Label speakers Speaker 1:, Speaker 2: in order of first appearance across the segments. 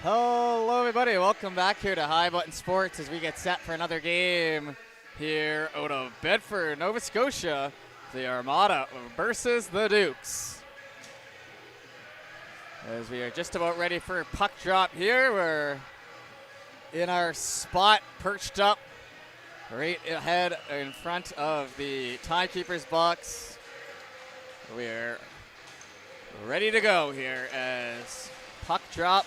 Speaker 1: Hello, everybody. Welcome back here to High Button Sports as we get set for another game here out of Bedford, Nova Scotia. The Armada versus the Dukes. As we are just about ready for a puck drop here, we're in our spot, perched up right ahead in front of the timekeeper's box. We're ready to go here as puck drop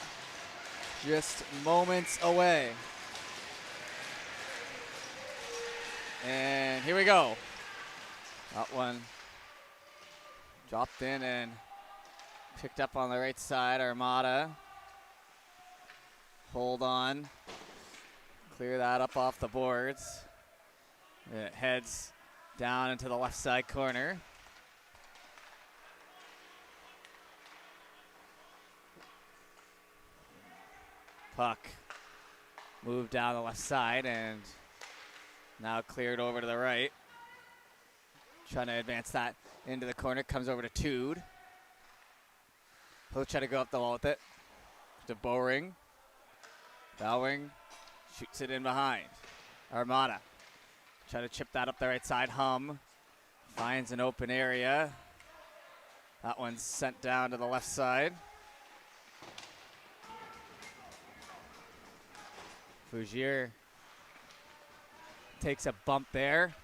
Speaker 1: just moments away. And here we go. That one dropped in and picked up on the right side. Armada. Hold on. Clear that up off the boards. It heads down into the left side corner. Puck moved down the left side and now cleared over to the right. Trying to advance that into the corner. Comes over to Tude. He'll try to go up the wall with it. To Bowring. Bowring shoots it in behind. Armada. Try to chip that up the right side. Hum finds an open area. That one's sent down to the left side. Fougier takes a bump there.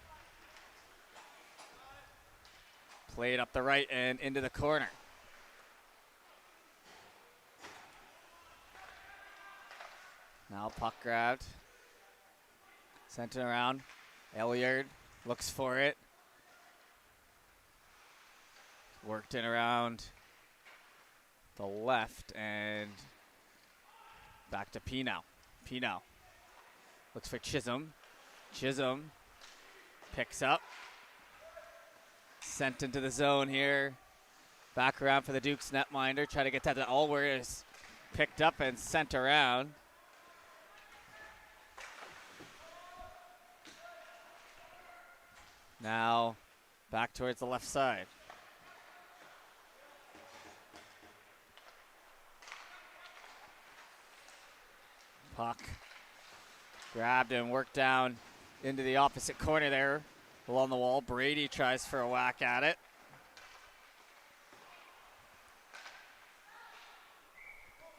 Speaker 1: Played up the right and into the corner. Now puck grabbed. Sent it around. Elliard looks for it. Worked in around the left and back to Pino. Pino looks for Chisholm. Chisholm picks up. Sent into the zone here. Back around for the Dukes netminder. Try to get that to Allward. Is picked up and sent around. Now back towards the left side. Puck grabbed and worked down into the opposite corner there along the wall. Brady tries for a whack at it.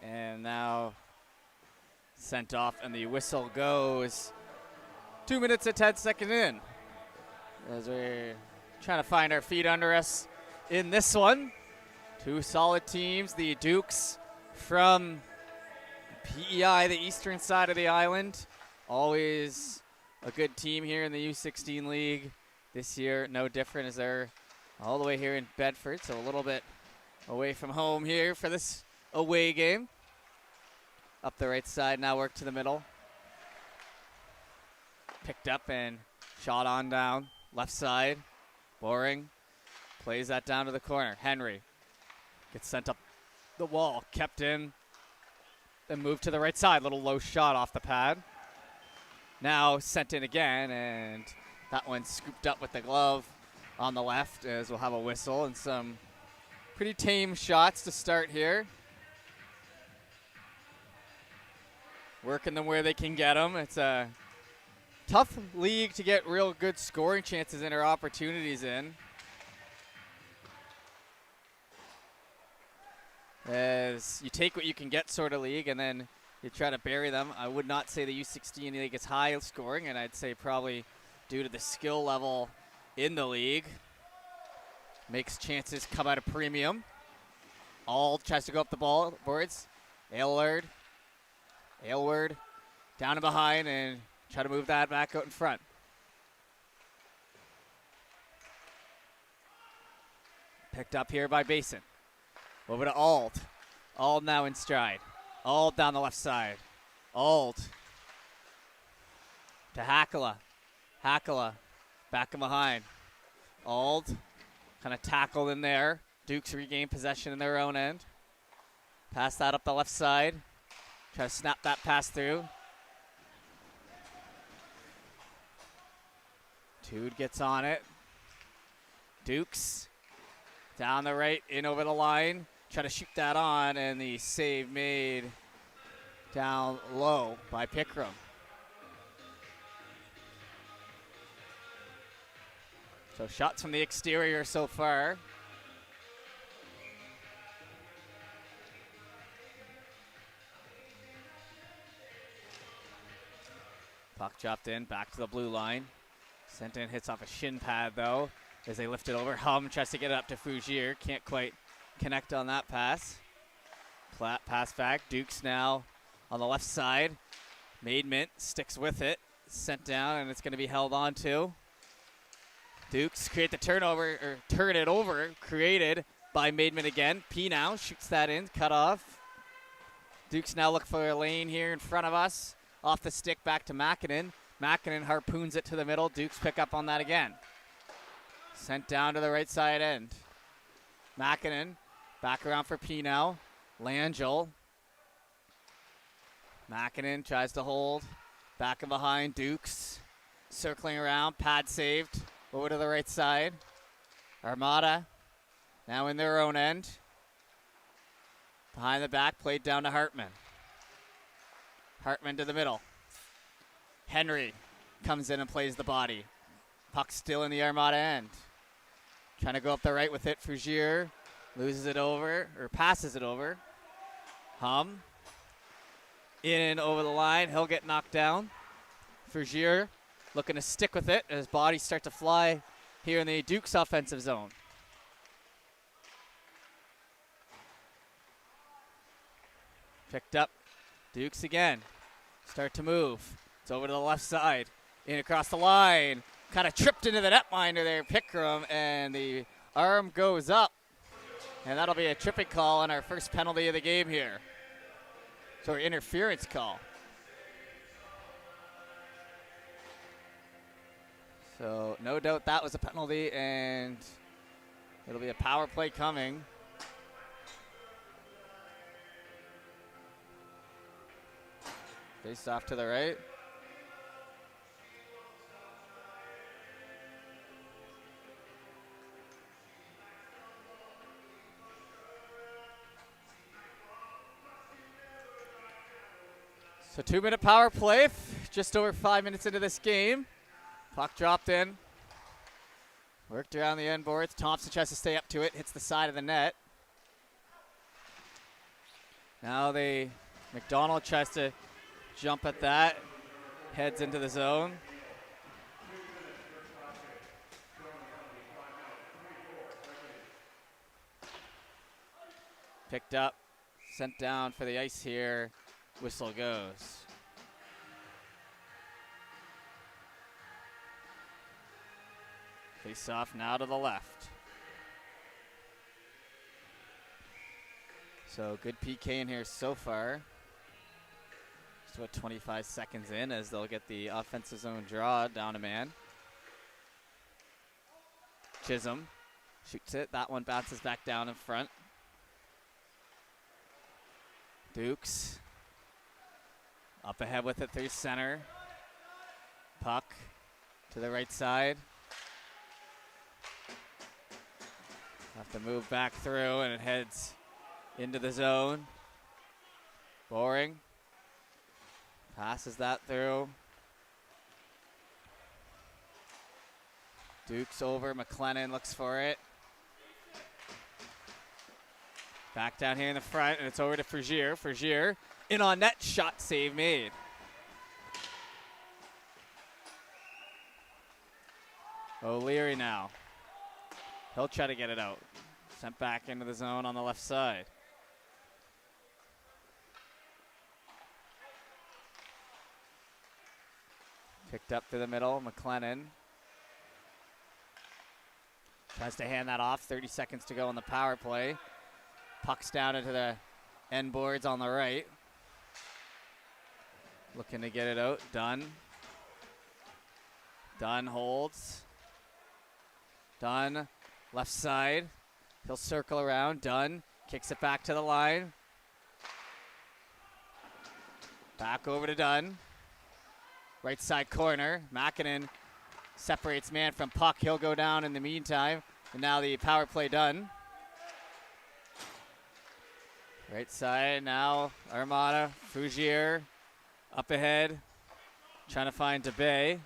Speaker 1: And now sent off and the whistle goes 2 minutes and 10 seconds in. As we're trying to find our feet under us in this one. Two solid teams. The Dukes from PEI, the eastern side of the island. Always a good team here in the U16 league. This year, no different as they're all the way here in Bedford, so a little bit away from home here for this away game. Up the right side, now work to the middle. Picked up and shot on down. Left side, Boring plays that down to the corner. Henry gets sent up the wall, kept in, then moved to the right side. Little low shot off the pad. Now sent in again, and that one scooped up with the glove on the left as we'll have a whistle and some pretty tame shots to start here. Working them where they can get them. It's a tough league to get real good scoring chances and or opportunities in. As you take what you can get sort of league and then you try to bury them. I would not say the U16 league is high scoring, and I'd say probably due to the skill level in the league. Makes chances come at a premium. All tries to go up the ball boards. Aylward down and behind and try to move that back out in front. Picked up here by Basin. Over to Ald. Ald now in stride. Ald down the left side. Ald to Hakala. Hakala back and behind. Ald kind of tackled in there. Dukes regain possession in their own end. Pass that up the left side. Try to snap that pass through. Tude gets on it. Dukes down the right, in over the line. Try to shoot that on, and the save made down low by Pickram. So shots from the exterior so far. Puck dropped in, back to the blue line. Sent in, hits off a shin pad though, as they lift it over. Hum tries to get it up to Fougier. Can't quite connect on that pass. Pass back. Dukes now on the left side. Maidment sticks with it. Sent down, and it's going to be held on to. Dukes create the turnover, or turn it over, created by Maidment again. P now shoots that in, cut off. Dukes now look for a lane here in front of us. Off the stick, back to Makinen. Makinen harpoons it to the middle. Dukes pick up on that again. Sent down to the right side end. Makinen back around for P now. Langell. Makinen tries to hold. Back and behind, Dukes. Circling around, pad saved. Over to the right side. Armada now in their own end. Behind the back, played down to Hartman. Hartman to the middle. Henry comes in and plays the body. Puck still in the Armada end. Trying to go up the right with it. Fougier loses it over, or passes it over. Hum. In over the line. He'll get knocked down. Fougier looking to stick with it as bodies start to fly here in the Dukes offensive zone. Picked up. Dukes again. Start to move. It's over to the left side. In across the line. Kind of tripped into the netminder there, Pickram, and the arm goes up. And that'll be a tripping call on our first penalty of the game here. So interference call. So no doubt that was a penalty, and it'll be a power play coming. Face off to the right. So 2-minute power play, just over 5 minutes into this game. Puck dropped in. Worked around the end boards. Thompson tries to stay up to it. Hits the side of the net. Now McDonald tries to jump at that. Heads into the zone. Picked up. Sent down for the ice here. Whistle goes. Face off now to the left. So good PK in here so far. Just about 25 seconds in as they'll get the offensive zone draw down a man. Chisholm shoots it. That one bounces back down in front. Dukes up ahead with it through center. Puck to the right side. Have to move back through, and it heads into the zone. Boring. Passes that through. Dukes over. McLennan looks for it. Back down here in the front, and it's over to Fougier. Fougier in on net. Shot save made. O'Leary now. He'll try to get it out. Sent back into the zone on the left side. Picked up through the middle. McLennan tries to hand that off. 30 seconds to go on the power play. Puck's down into the end boards on the right. Looking to get it out. Dunn. Dunn holds. Dunn, left side. He'll circle around. Dunn kicks it back to the line. Back over to Dunn. Right side corner. Makinen separates man from puck. He'll go down in the meantime. And now the power play done. Right side now, Armada, Fugier, up ahead, trying to find DeBay.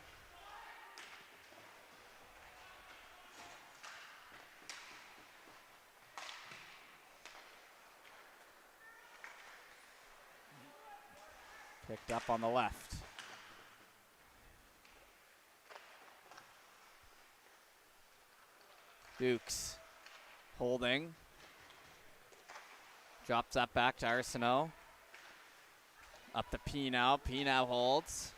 Speaker 1: Picked up on the left. Dukes holding. Drops that back to Arsenault. Up to P now. P now holds.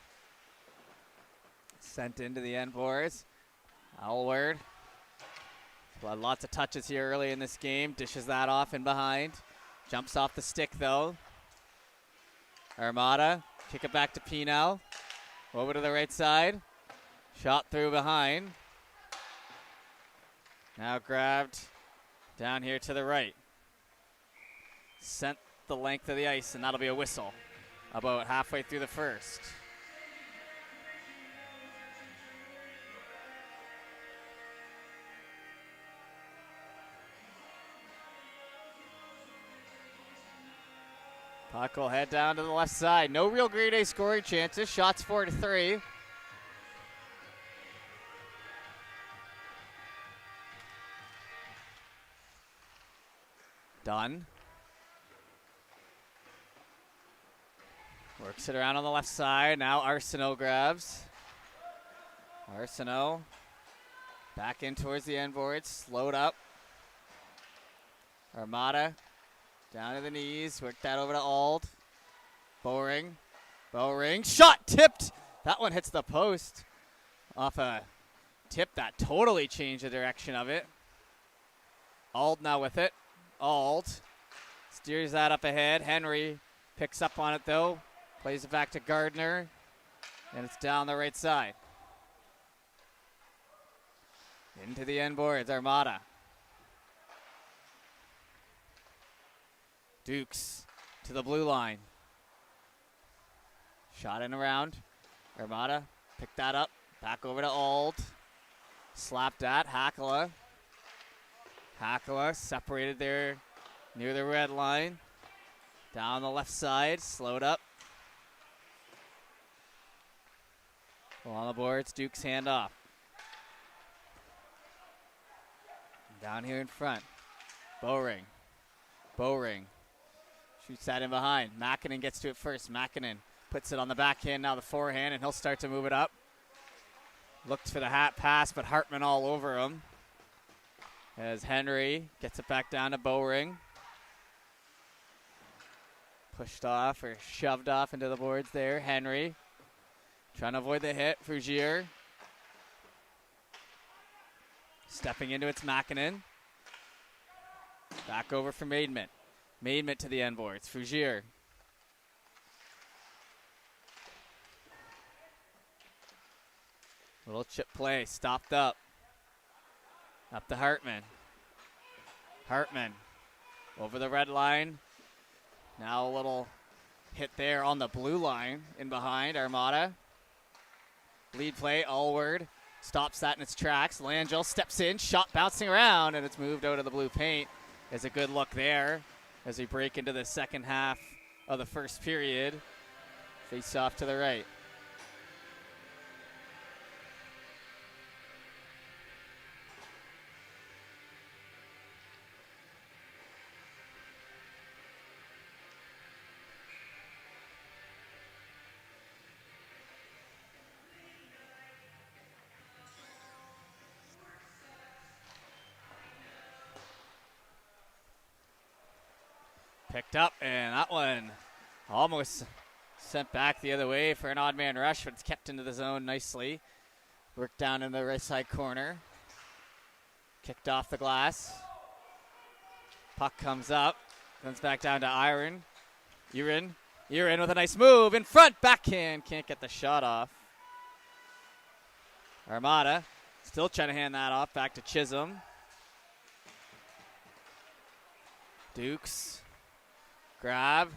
Speaker 1: Sent into the end boards. Alward. Lots of touches here early in this game. Dishes that off in behind. Jumps off the stick though. Armada. Kick it back to P now. Over to the right side. Shot through behind. Now grabbed down here to the right. Sent the length of the ice, and that'll be a whistle about halfway through the first. Puck will head down to the left side. No real grade A scoring chances. Shots 4-3. Dunn. Works it around on the left side. Now Arsenault grabs. Arsenault back in towards the end boards. Slowed up. Armada down to the knees. Work that over to Ald. Bowring. Bowring. Shot tipped. That one hits the post. Off a tip that totally changed the direction of it. Ald now with it. Ald steers that up ahead. Henry picks up on it though. Plays it back to Gardner. And it's down the right side. Into the end boards, Armada. Dukes to the blue line. Shot in around. Armada picked that up. Back over to Ald. Slapped at Hakala. Hakala separated there near the red line. Down the left side, slowed up. On the boards, Duke's handoff. Down here in front, Bowring. Bowring shoots that in behind. Makinen gets to it first. Makinen puts it on the backhand, now the forehand, and he'll start to move it up. Looked for the hat pass, but Hartman all over him. As Henry gets it back down to Bowring. Pushed off or shoved off into the boards there. Henry trying to avoid the hit. Fugier stepping into its Makinen. Back over for Maidment. Maidment to the end boards. Fugier. Little chip play. Stopped up. Up to Hartman. Hartman over the red line. Now a little hit there on the blue line in behind. Armada. Lead play, Allward. Stops that in its tracks. Langell steps in, shot bouncing around, and it's moved out of the blue paint. There's a good look there as we break into the second half of the first period. Face off to the right. Picked up, and that one almost sent back the other way for an odd man rush, but it's kept into the zone nicely. Worked down in the right side corner. Kicked off the glass. Puck comes up. Comes back down to Iron. Urin with a nice move. In front, backhand. Can't get the shot off. Armada still trying to hand that off back to Chisholm. Dukes. Grab.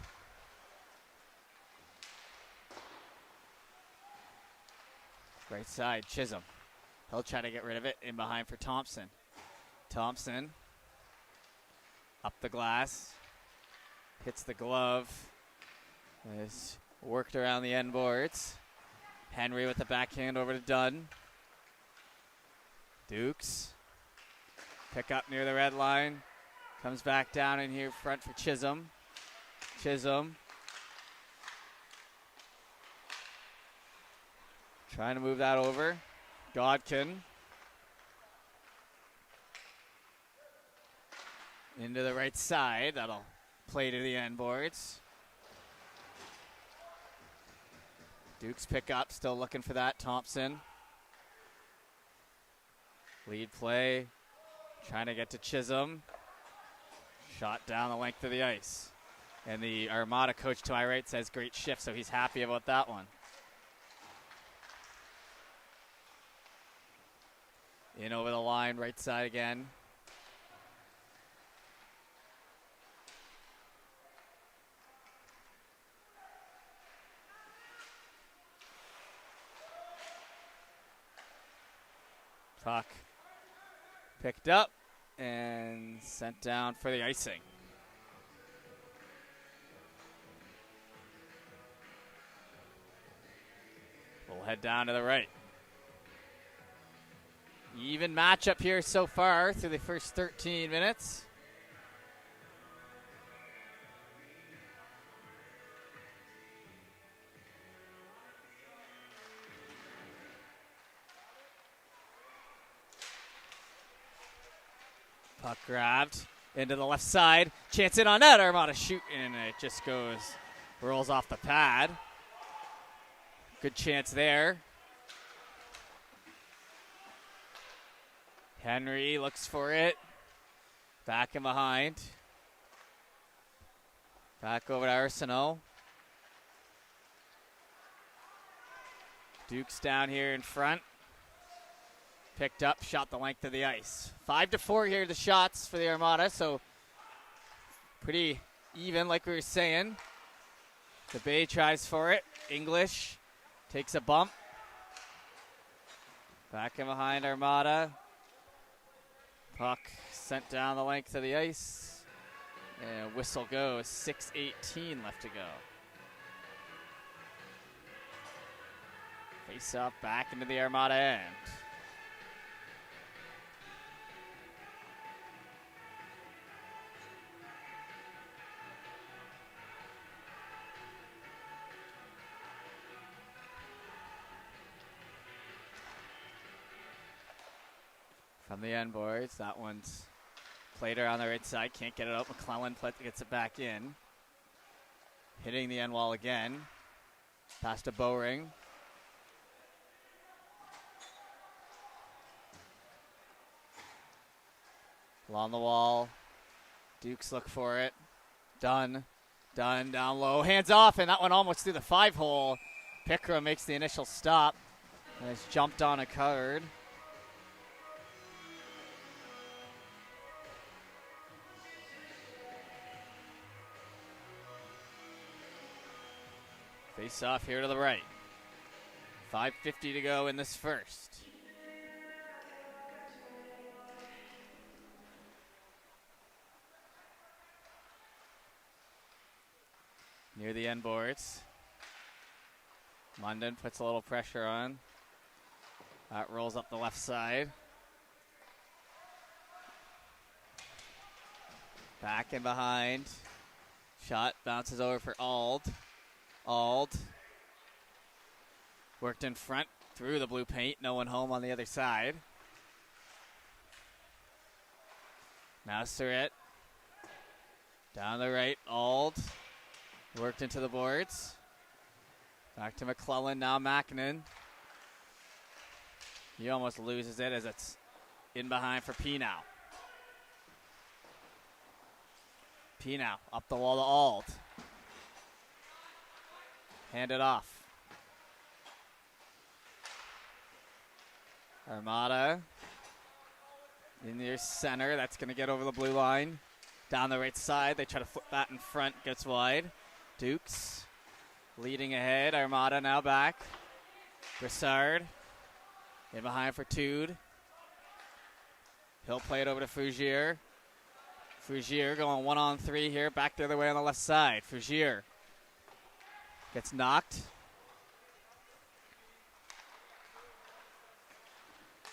Speaker 1: Right side, Chisholm. He'll try to get rid of it in behind for Thompson. Thompson. Up the glass. Hits the glove. It's worked around the end boards. Henry with the backhand over to Dunn. Dukes. Pick up near the red line. Comes back down in here front for Chisholm. Chisholm. Trying to move that over. Godkin. Into the right side. That'll play to the end boards. Dukes pick up. Still looking for that. Thompson. Lead play. Trying to get to Chisholm. Shot down the length of the ice. And the Armada coach to my right says great shift, so he's happy about that one. In over the line, right side again. Puck picked up and sent down for the icing. We'll head down to the right. Even matchup here so far through the first 13 minutes. Puck grabbed into the left side. Chance in on net. Armada shoot, and it just rolls off the pad. Good chance there. Henry looks for it. Back and behind. Back over to Arsenault. Duke's down here in front. Picked up, shot the length of the ice. 5-4 here, the shots for the Armada, so pretty even, like we were saying. The Bay tries for it. English takes a bump. Back and behind Armada. Puck sent down the length of the ice. And whistle goes. 6:18 left to go. Face up back into the Armada end. From the end boards, that one's played around the right side. Can't get it out. McClellan gets it back in. Hitting the end wall again. Pass to Bowring. Along the wall. Dukes look for it. Dunn down low. Hands off, and that one almost through the 5-hole. Pickra makes the initial stop. And it's jumped on a card. Face off here to the right. 5:50 to go in this first. Near the end boards. London puts a little pressure on. That rolls up the left side. Back and behind. Shot bounces over for Auld. Worked in front through the blue paint. No one home on the other side. Now Surratt. Down the right. Auld. Worked into the boards. Back to McClellan. Now Mackinnon. He almost loses it as it's in behind for Pinow. Pinow up the wall to Auld. Hand it off. Armada in their center. That's going to get over the blue line. Down the right side. They try to flip that in front. Gets wide. Dukes leading ahead. Armada now back. Broussard in behind for Tude. He'll play it over to Fougier. Fougier going 1-on-3 here, back the other way on the left side. Fougier gets knocked.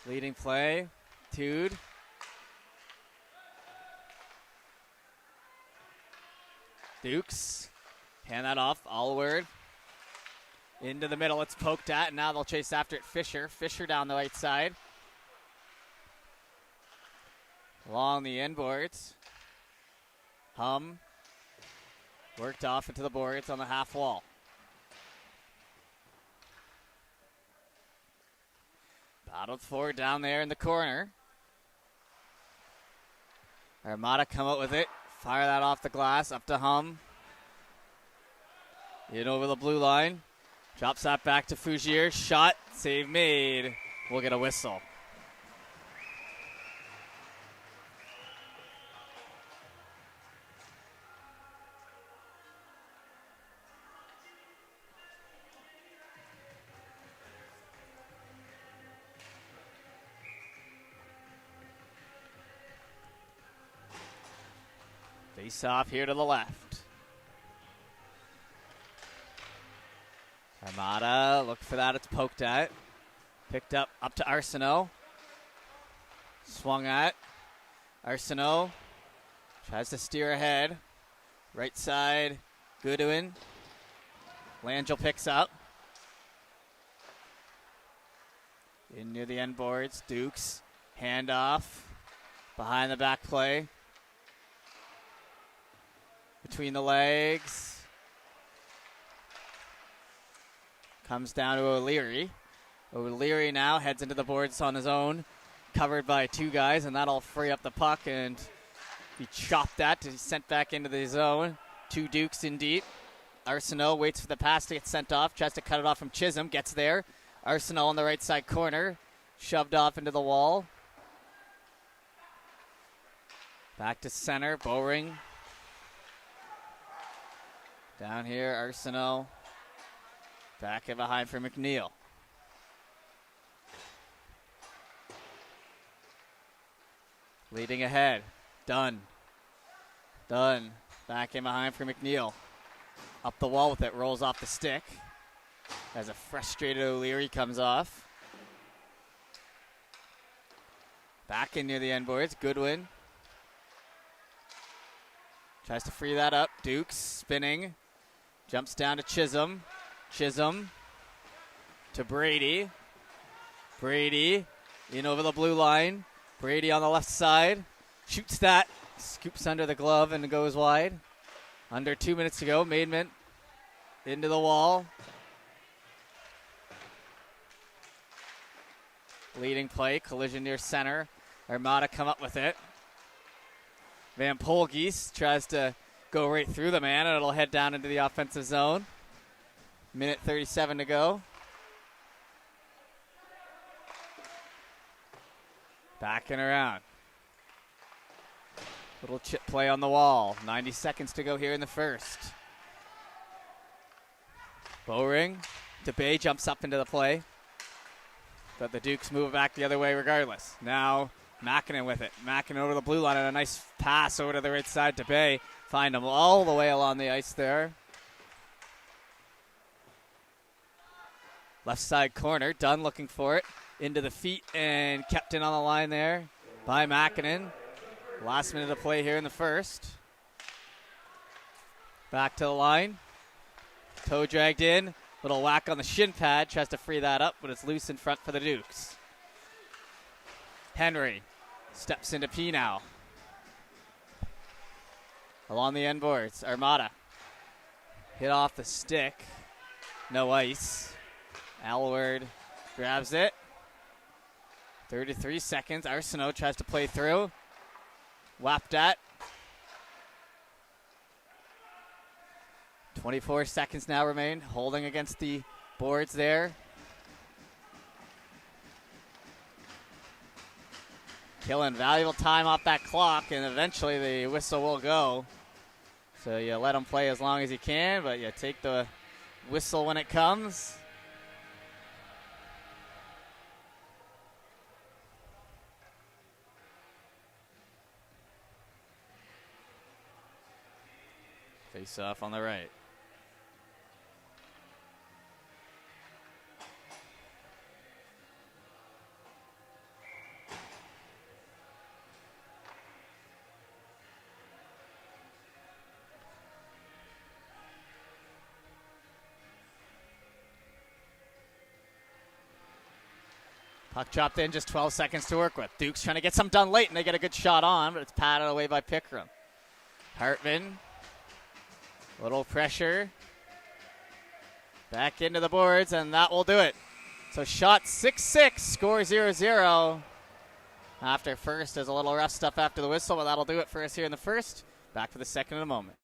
Speaker 1: Leading play, Tude. Dukes, hand that off, Allward. Into the middle, it's poked at, and now they'll chase after it. Fisher down the right side. Along the end boards. Hum. Worked off into the boards on the half wall. Battled forward down there in the corner. Armada come out with it. Fire that off the glass, up to Hum. In over the blue line. Drops that back to Fougier. Shot, save made. We'll get a whistle. Face off here to the left. Armada, look for that, it's poked at. Picked up to Arsenault. Swung at. Arsenault tries to steer ahead. Right side, Goodwin. Langell picks up. In near the end boards, Dukes. Handoff. Behind the back play. Between the legs. Comes down to O'Leary. O'Leary now heads into the boards on his own. Covered by two guys, and that'll free up the puck and be chopped at to be sent back into the zone. Two Dukes in deep. Arsenault waits for the pass to get sent off. Tries to cut it off from Chisholm. Gets there. Arsenault on the right side corner. Shoved off into the wall. Back to center. Bowring. Down here, Arsenault. Back and behind for McNeil. Leading ahead. Dunn. Back in behind for McNeil. Up the wall with it. Rolls off the stick. As a frustrated O'Leary comes off. Back in near the end boards. Goodwin. Tries to free that up. Dukes spinning. Jumps down to Chisholm. Chisholm to Brady. Brady in over the blue line. Brady on the left side. Shoots that. Scoops under the glove and goes wide. Under 2 minutes to go. Maidment into the wall. Leading play. Collision near center. Armada come up with it. Van Polgees tries to go right through the man, and it'll head down into the offensive zone. Minute 37 to go. Backing around. Little chip play on the wall. 90 seconds to go here in the first. Bowring. DeBay jumps up into the play. But the Dukes move back the other way regardless. Now Makinen with it. Makinen over the blue line and a nice pass over to the right side. DeBay find him all the way along the ice there. Left side corner. Dunn looking for it. Into the feet and kept in on the line there by Makinen. Last minute of play here in the first. Back to the line. Toe dragged in. Little whack on the shin pad. Tries to free that up, but it's loose in front for the Dukes. Henry steps into P now. Along the end boards. Armada. Hit off the stick. No ice. Alward grabs it. 33 seconds. Arsenault tries to play through. Whapped at. 24 seconds now remain. Holding against the boards there. Killing valuable time off that clock, and eventually the whistle will go. So you let him play as long as you can, but you take the whistle when it comes. Face off on the right. Puck chopped in, just 12 seconds to work with. Duke's trying to get some done late, and they get a good shot on, but it's patted away by Pickram. Hartman, little pressure. Back into the boards, and that will do it. So shot 6-6, score 0-0. After first, there's a little rough stuff after the whistle, but that'll do it for us here in the first. Back for the second in a moment.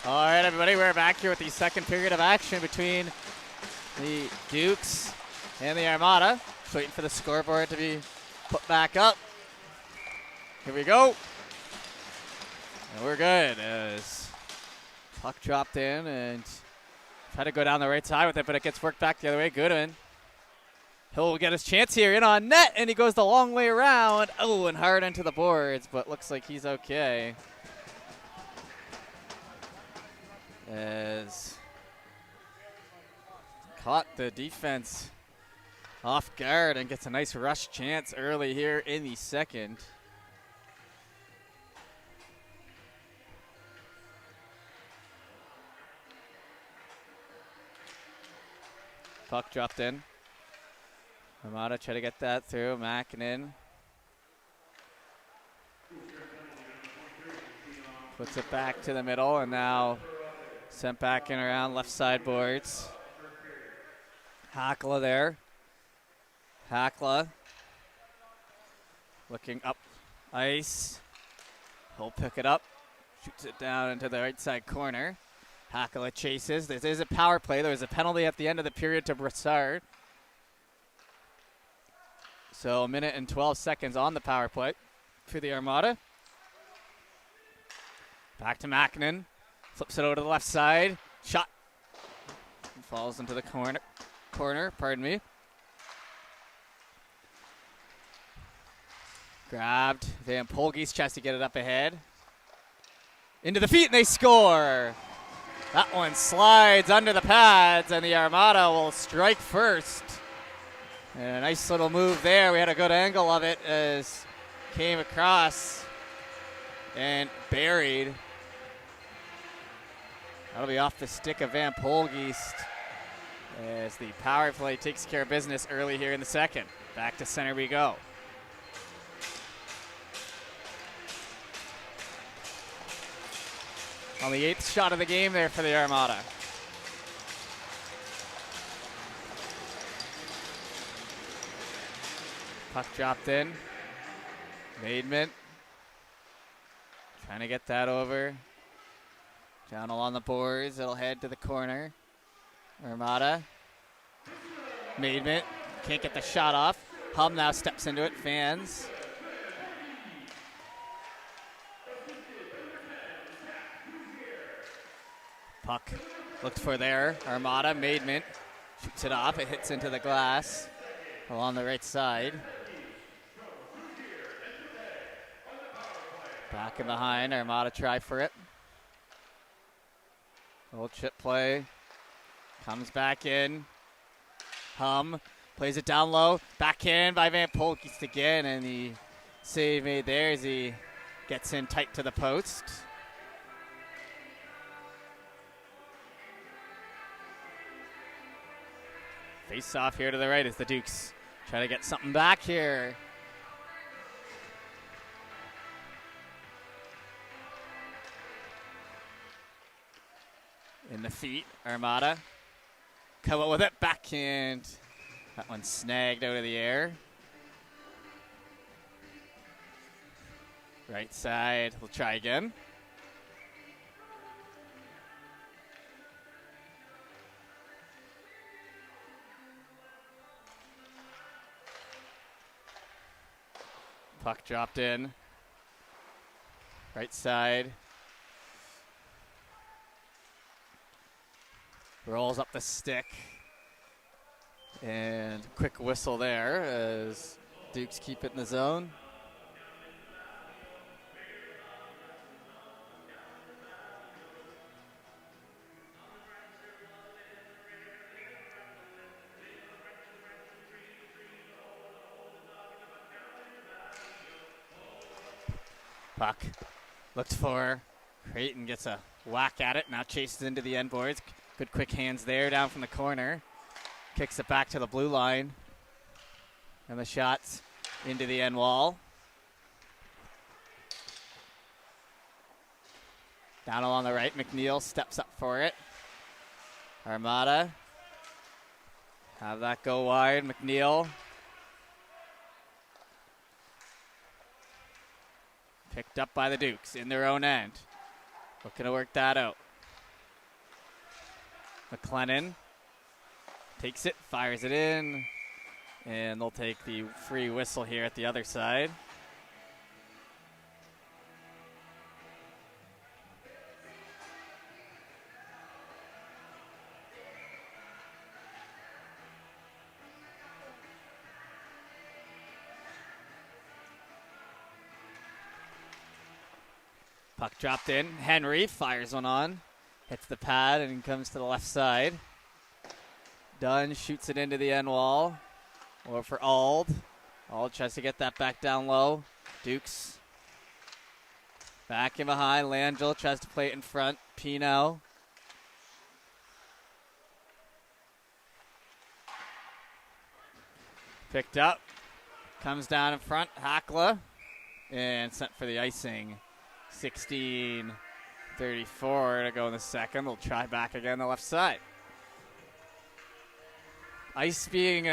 Speaker 1: All right, everybody, we're back here with the second period of action between the Dukes and the Armada. Just waiting for the scoreboard to be put back up. Here we go. And we're good as puck dropped in and tried to go down the right side with it, but it gets worked back the other way. Goodwin. He'll get his chance here in on net, and he goes the long way around. Oh, and hard into the boards, but looks like he's okay. As caught the defense off guard and gets a nice rush chance early here in the second. Puck dropped in. Armada try to get that through. Mackinnon puts it back to the middle, and now sent back in around left side boards. Hakala there. Hakala looking up ice. He'll pick it up. Shoots it down into the right side corner. Hakala chases. This is a power play. There was a penalty at the end of the period to Brassard. So 1 minute and 12 seconds on the power play for the Armada. Back to Mackinnon. Flips it over to the left side. Shot. Falls into the corner, pardon me. Grabbed. Van Polgees tries to get it up ahead. Into the feet, and they score. That one slides under the pads, and the Armada will strike first. And a nice little move there. We had a good angle of it as came across and buried. That'll be off the stick of Van Polgees as the power play takes care of business early here in the second. Back to center we go. On the 8th shot of the game there for the Armada. Puck dropped in. Maidment trying to get that over. Down along the boards, it'll head to the corner. Armada. Maidment can't get the shot off. Hum now steps into it, fans. Puck looked for there. Armada, Maidment shoots it off. It hits into the glass along the right side. Back and behind, Armada try for it. Old chip play. Comes back in. Hum plays it down low. Back in by Van Polgees again, and the save made there as he gets in tight to the post. Face off here to the right as the Dukes try to get something back here. In the feet, Armada. Come up with it, backhand. That one snagged out of the air. Right side, we'll try again. Puck dropped in. Right side. Rolls up the stick. And quick whistle there as Dukes keep it in the zone. Puck looked for Creighton, gets a whack at it, now chases into the end boards. Good quick hands there down from the corner. Kicks it back to the blue line. And the shots into the end wall. Down along the right, McNeil steps up for it. Armada. Have that go wide, McNeil. Picked up by the Dukes in their own end. Looking to work that out. McLennan takes it, fires it in, and they'll take the free whistle here at the other side. Puck dropped in. Henry fires one on. Hits the pad and comes to the left side. Dunn shoots it into the end wall. Or for Ald. Ald tries to get that back down low. Dukes. Back in behind. Langell tries to play it in front. Pino. Picked up. Comes down in front. Hackla. And sent for the icing. 16-34 to go in the second. They'll try back again on the left side. Ice being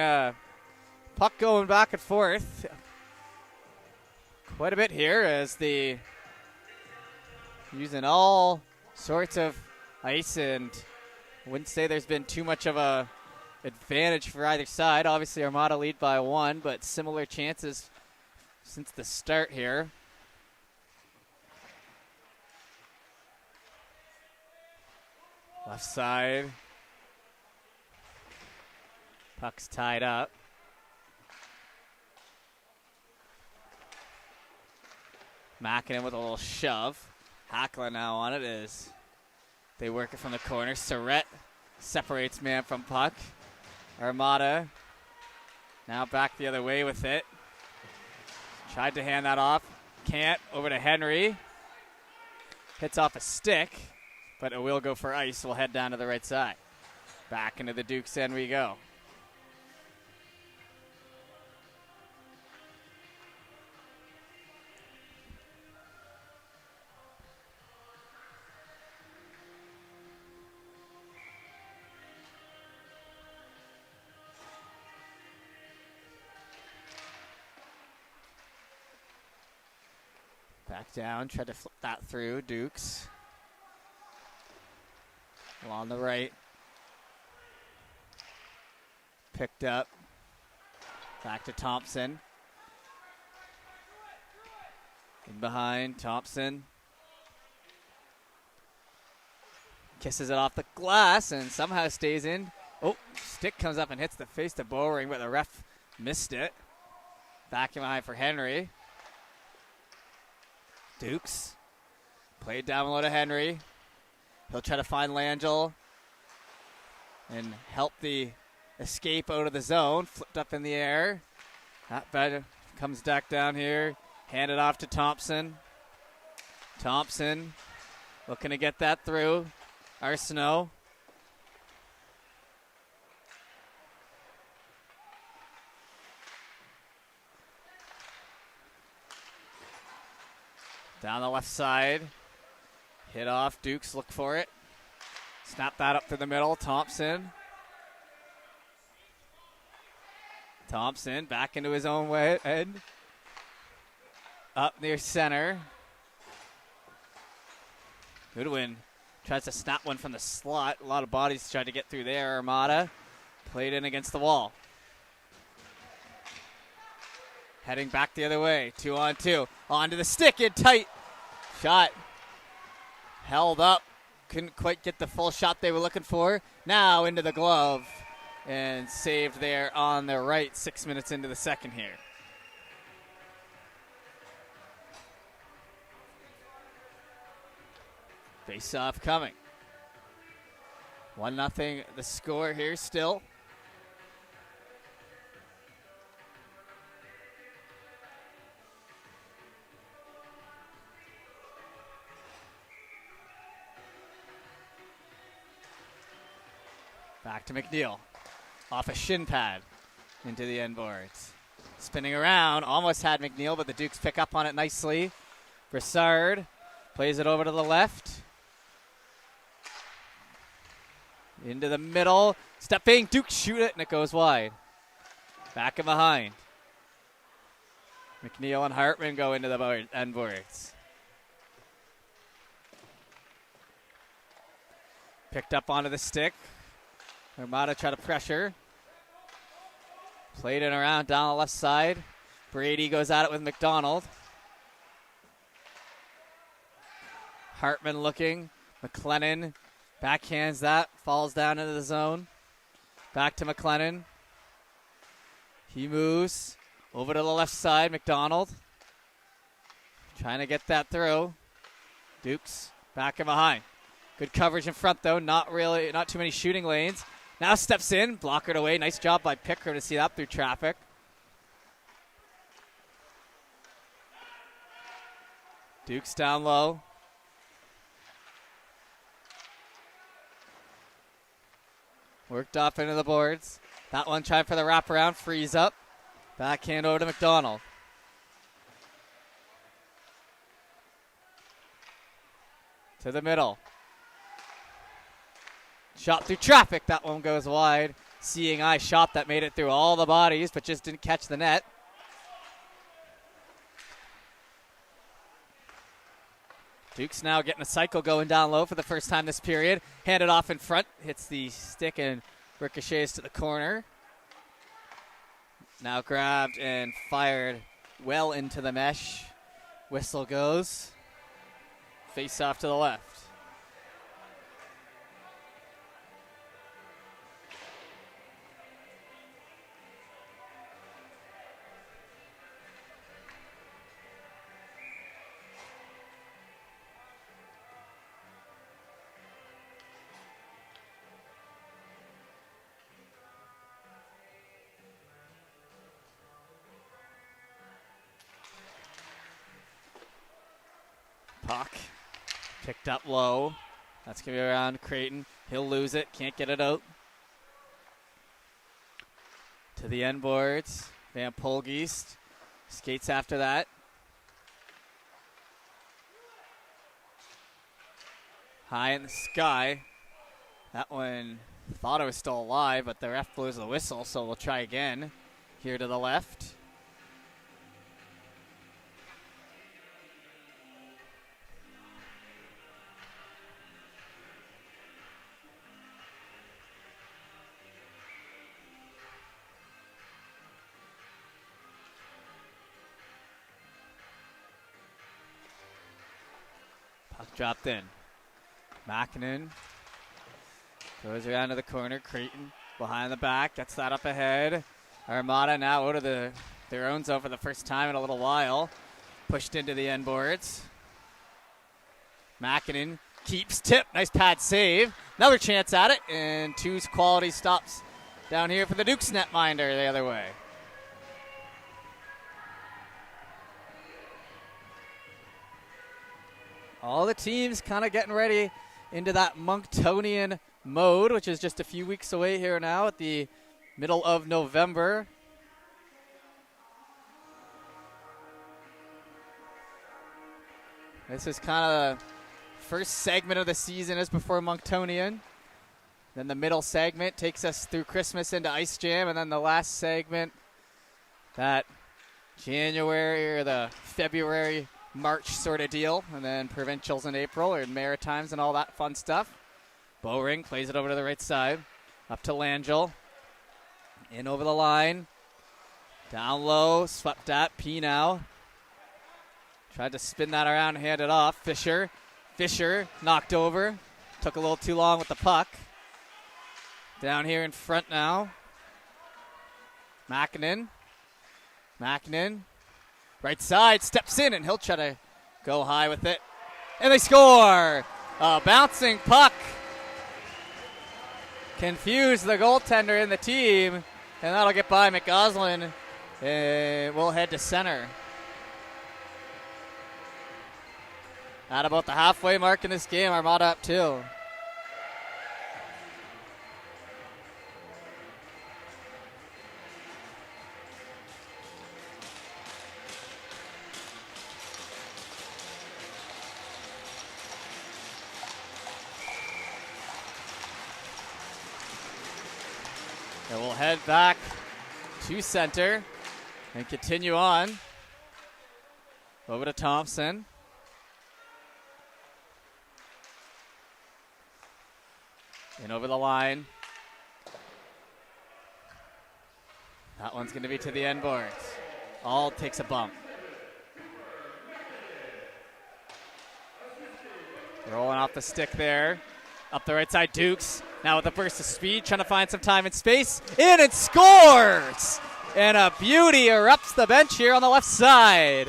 Speaker 1: puck going back and forth quite a bit here as the using all sorts of ice, and wouldn't say there's been too much of a advantage for either side. Obviously Armada lead by 1, but similar chances since the start here. Left side. Puck's tied up. Mackinnon with a little shove. Hackla now on it as they work it from the corner. Surrett separates man from puck. Armada now back the other way with it. Tried to hand that off. Can't. Over to Henry. Hits off a stick. But it will go for ice. We'll head down to the right side. Back into the Duke's end we go. Back down. Tried to flip that through. Dukes. Along the right. Picked up. Back to Thompson. In behind, Thompson. Kisses it off the glass and somehow stays in. Oh, stick comes up and hits the face of Bowring, but the ref missed it. Back in behind for Henry. Dukes. Played down low to Henry. He'll try to find Langell and help the escape out of the zone. Flipped up in the air. Not bad. Comes back down here. Handed off to Thompson. Thompson looking to get that through. Arsenault. Down the left side. Hit off. Dukes look for it. Snap that up to the middle. Thompson. Thompson back into his own way. End. Up near center. Goodwin tries to snap one from the slot. A lot of bodies tried to get through there. Armada played in against the wall. Heading back the other way. 2-on-2. Onto the stick. In tight. Shot. Held up. Couldn't quite get the full shot they were looking for. Now into the glove. And saved there on the right. 6 minutes into the second here. Face-off coming. 1-0 the score here still. Back to McNeil. Off a shin pad into the end boards. Spinning around. Almost had McNeil, but the Dukes pick up on it nicely. Broussard plays it over to the left. Into the middle. Stepping. Dukes shoot it, and it goes wide. Back and behind. McNeil and Hartman go into the end boards. Picked up onto the stick. Armada try to pressure. Played it around down the left side. Brady goes at it with McDonald. Hartman looking. McLennan backhands that. Falls down into the zone. Back to McLennan. He moves over to the left side. McDonald trying to get that throw. Dukes back and behind. Good coverage in front, though. Not too many shooting lanes. Now steps in. Blockered away. Nice job by Picker to see that through traffic. Dukes down low. Worked off into the boards. That one trying for the wraparound. Frees up. Backhand over to McDonald. To the middle. Shot through traffic. That one goes wide. Seeing eye shot that made it through all the bodies, but just didn't catch the net. Duke's now getting a cycle going down low for the first time this period. Handed off in front. Hits the stick and ricochets to the corner. Now grabbed and fired well into the mesh. Whistle goes. Face off to the left. Puck picked up low. That's going to be around Creighton. He'll lose it. Can't get it out. To the end boards. Van Polgeest skates after that. High in the sky. That one thought it was still alive, but the ref blows the whistle, so we'll try again. Here to the left. Puck dropped in. Makinen goes around to the corner. Creighton behind the back. Gets that up ahead. Armada now out of their own zone for the first time in a little while. Pushed into the end boards. Makinen keeps tip. Nice pad save. Another chance at it. And two's quality stops down here for the Dukes netminder the other way. All the teams kind of getting ready into that Monktonian mode, which is just a few weeks away here now at the middle of November. This is kind of the first segment of the season is before Monktonian. Then the middle segment takes us through Christmas into Ice Jam, and then the last segment, that January or the February March sort of deal, and then provincials in April or Maritimes and all that fun stuff. Bowring plays it over to the right side. Up to Langell. In over the line. Down low. Swept at. P now. Tried to spin that around and hand it off. Fisher. Fisher knocked over. Took a little too long with the puck. Down here in front now. Makinen. Makinen. Right side, steps in, and he'll try to go high with it. And they score! A bouncing puck. Confuse the goaltender in the team, and that'll get by McGoslin. And we'll head to center. At about the halfway mark in this game, Armada up 2. And we'll head back to center and continue on. Over to Thompson. And over the line. That one's going to be to the end boards. All takes a bump. Rolling off the stick there. Up the right side, Dukes. Now with a burst of speed, trying to find some time and space. In and scores! And a beauty erupts the bench here on the left side.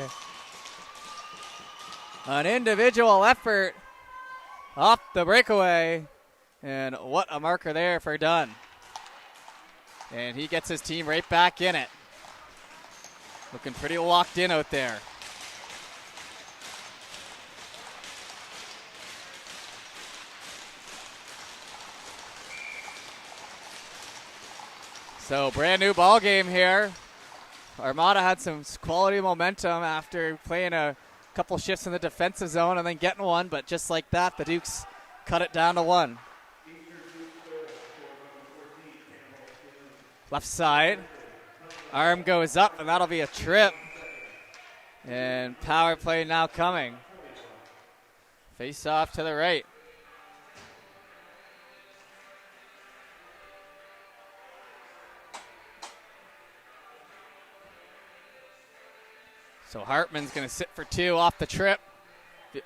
Speaker 1: An individual effort off the breakaway. And what a marker there for Dunn. And he gets his team right back in it. Looking pretty locked in out there. So brand new ball game here. Armada had some quality momentum after playing a couple shifts in the defensive zone and then getting one, but just like that, the Dukes cut it down to one. Left side, arm goes up, and that'll be a trip. And power play now coming. Face off to the right. So Hartman's going to sit for two off the trip.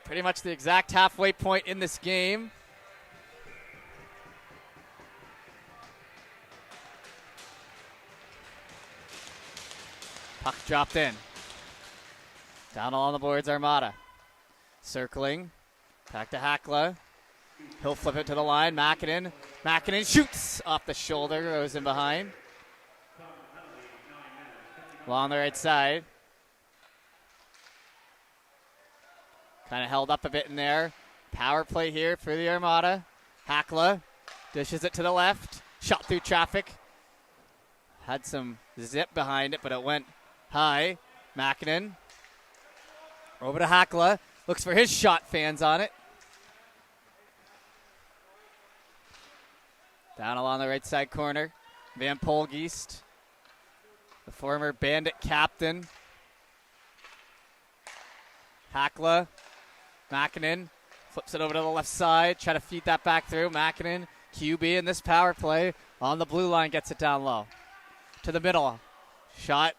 Speaker 1: Pretty much the exact halfway point in this game. Puck dropped in. Down along the boards, Armada. Circling. Back to Hackla. He'll flip it to the line. Makinen. Makinen shoots off the shoulder. Goes in behind. Along the right side. Kind of held up a bit in there. Power play here for the Armada. Hackla dishes it to the left. Shot through traffic. Had some zip behind it, but it went high. Makinen. Over to Hackla. Looks for his shot, fans on it. Down along the right side corner. Van Polgeest, the former Bandit captain. Hackla. Makinen flips it over to the left side. Try to feed that back through. Makinen, QB in this power play. On the blue line, gets it down low. To the middle. Shot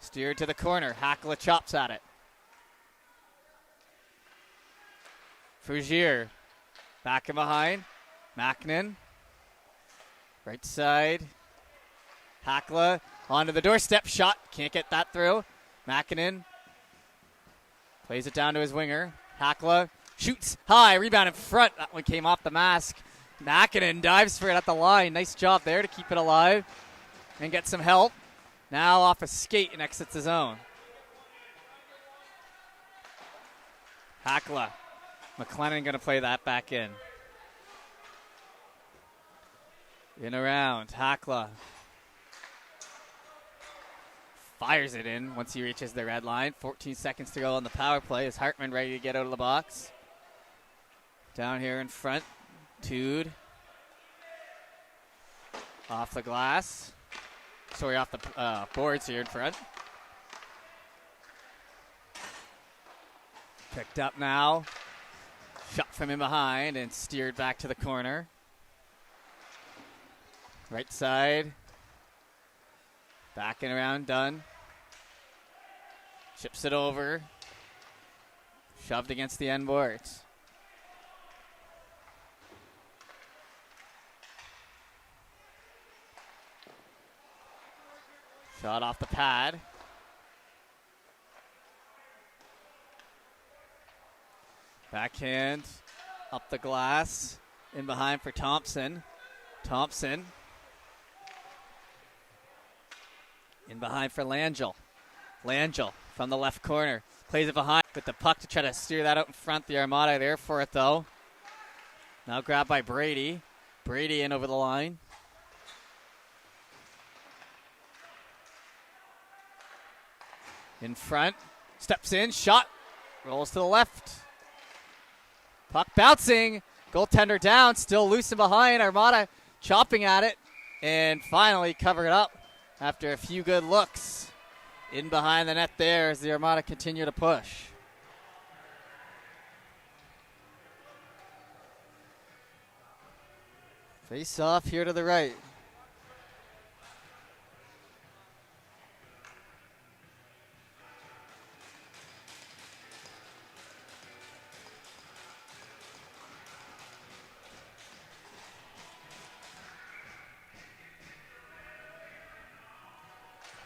Speaker 1: steered to the corner. Hackla chops at it. Frugier back and behind. Makinen. Right side. Hackla onto the doorstep. Shot. Can't get that through. Makinen plays it down to his winger. Hackla shoots high. Rebound in front. That one came off the mask. Makinen dives for it at the line. Nice job there to keep it alive and get some help. Now off a skate and exits the zone. Hackla. McLennan going to play that back in. In around. Hackla. Fires it in once he reaches the red line. 14 seconds to go on the power play. Is Hartman ready to get out of the box? Down here in front. Tude. Off the glass. Sorry, off the boards here in front. Picked up now. Shot from in behind and steered back to the corner. Right side. Back and around, Dunn. Chips it over. Shoved against the end boards. Shot off the pad. Backhand up the glass. In behind for Thompson. Thompson. In behind for Langell. Langell from the left corner. Plays it behind with the puck to try to steer that out in front. The Armada there for it, though. Now grabbed by Brady. Brady in over the line. In front. Steps in. Shot. Rolls to the left. Puck bouncing. Goaltender down. Still loose and behind. Armada chopping at it. And finally cover it up after a few good looks. In behind the net there as the Armada continue to push. Face off here to the right.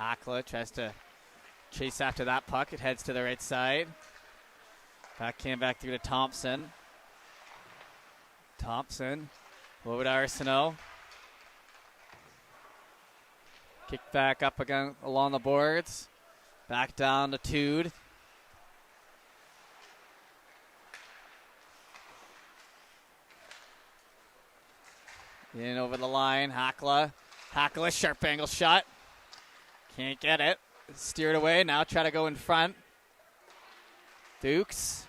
Speaker 1: Hakla tries to chase after that puck. It heads to the right side. Backhand back through to Thompson. Thompson over to Arsenault. Kick back up again along the boards. Back down to Tude. In over the line, Hakla. Hakla, sharp angle shot. Can't get it. Steered away, now try to go in front. Dukes.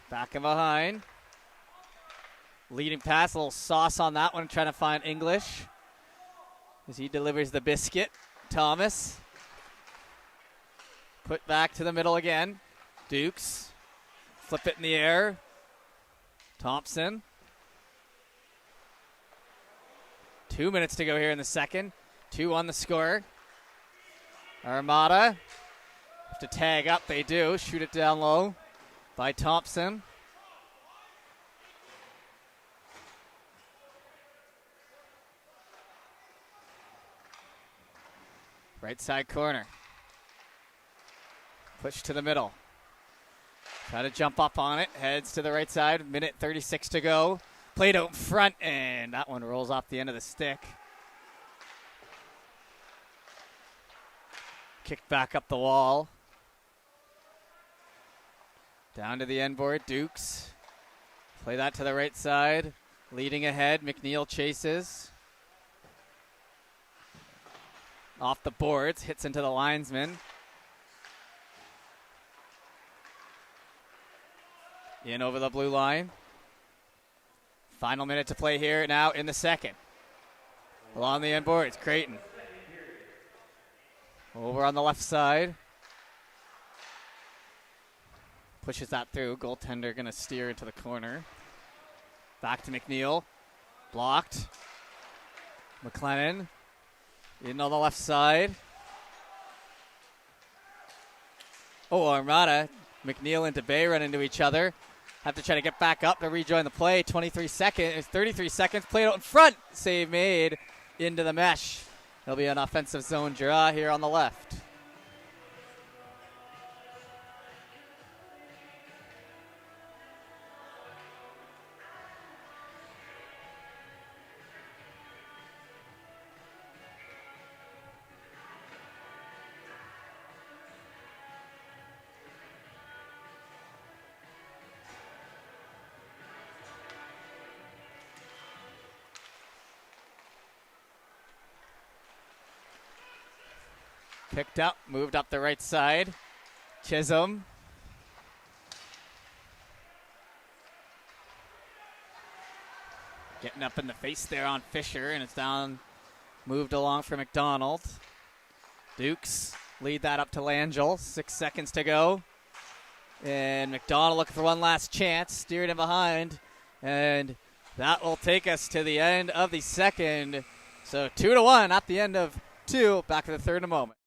Speaker 1: Back and behind. Leading pass, a little sauce on that one, trying to find English. As he delivers the biscuit. Thomas. Put back to the middle again. Dukes. Flip it in the air. Thompson. 2 minutes to go here in the second. 2 on the score. Armada. Have to tag up, they do. Shoot it down low by Thompson. Right side corner. Push to the middle. Try to jump up on it. Heads to the right side. Minute 36 to go. Played out in front, and that one rolls off the end of the stick. Kicked back up the wall. Down to the end board. Dukes. Play that to the right side. Leading ahead. McNeil chases. Off the boards. Hits into the linesman. In over the blue line. Final minute to play here now in the second. Along the end boards, Creighton. Over on the left side. Pushes that through. Goaltender going to steer into the corner. Back to McNeil. Blocked. McLennan. In on the left side. Oh, Armada. McNeil and DeBay run into each other. Have to try to get back up to rejoin the play. 33 seconds. Played out in front. Save made into the mesh. There'll be an offensive zone draw here on the left. Picked up, moved up the right side. Chisholm. Getting up in the face there on Fisher, and it's down, moved along for McDonald. Dukes lead that up to Langell. 6 seconds to go. And McDonald looking for one last chance, steered in behind. And that will take us to the end of the second. So 2-1 at the end of 2. Back to the third in a moment.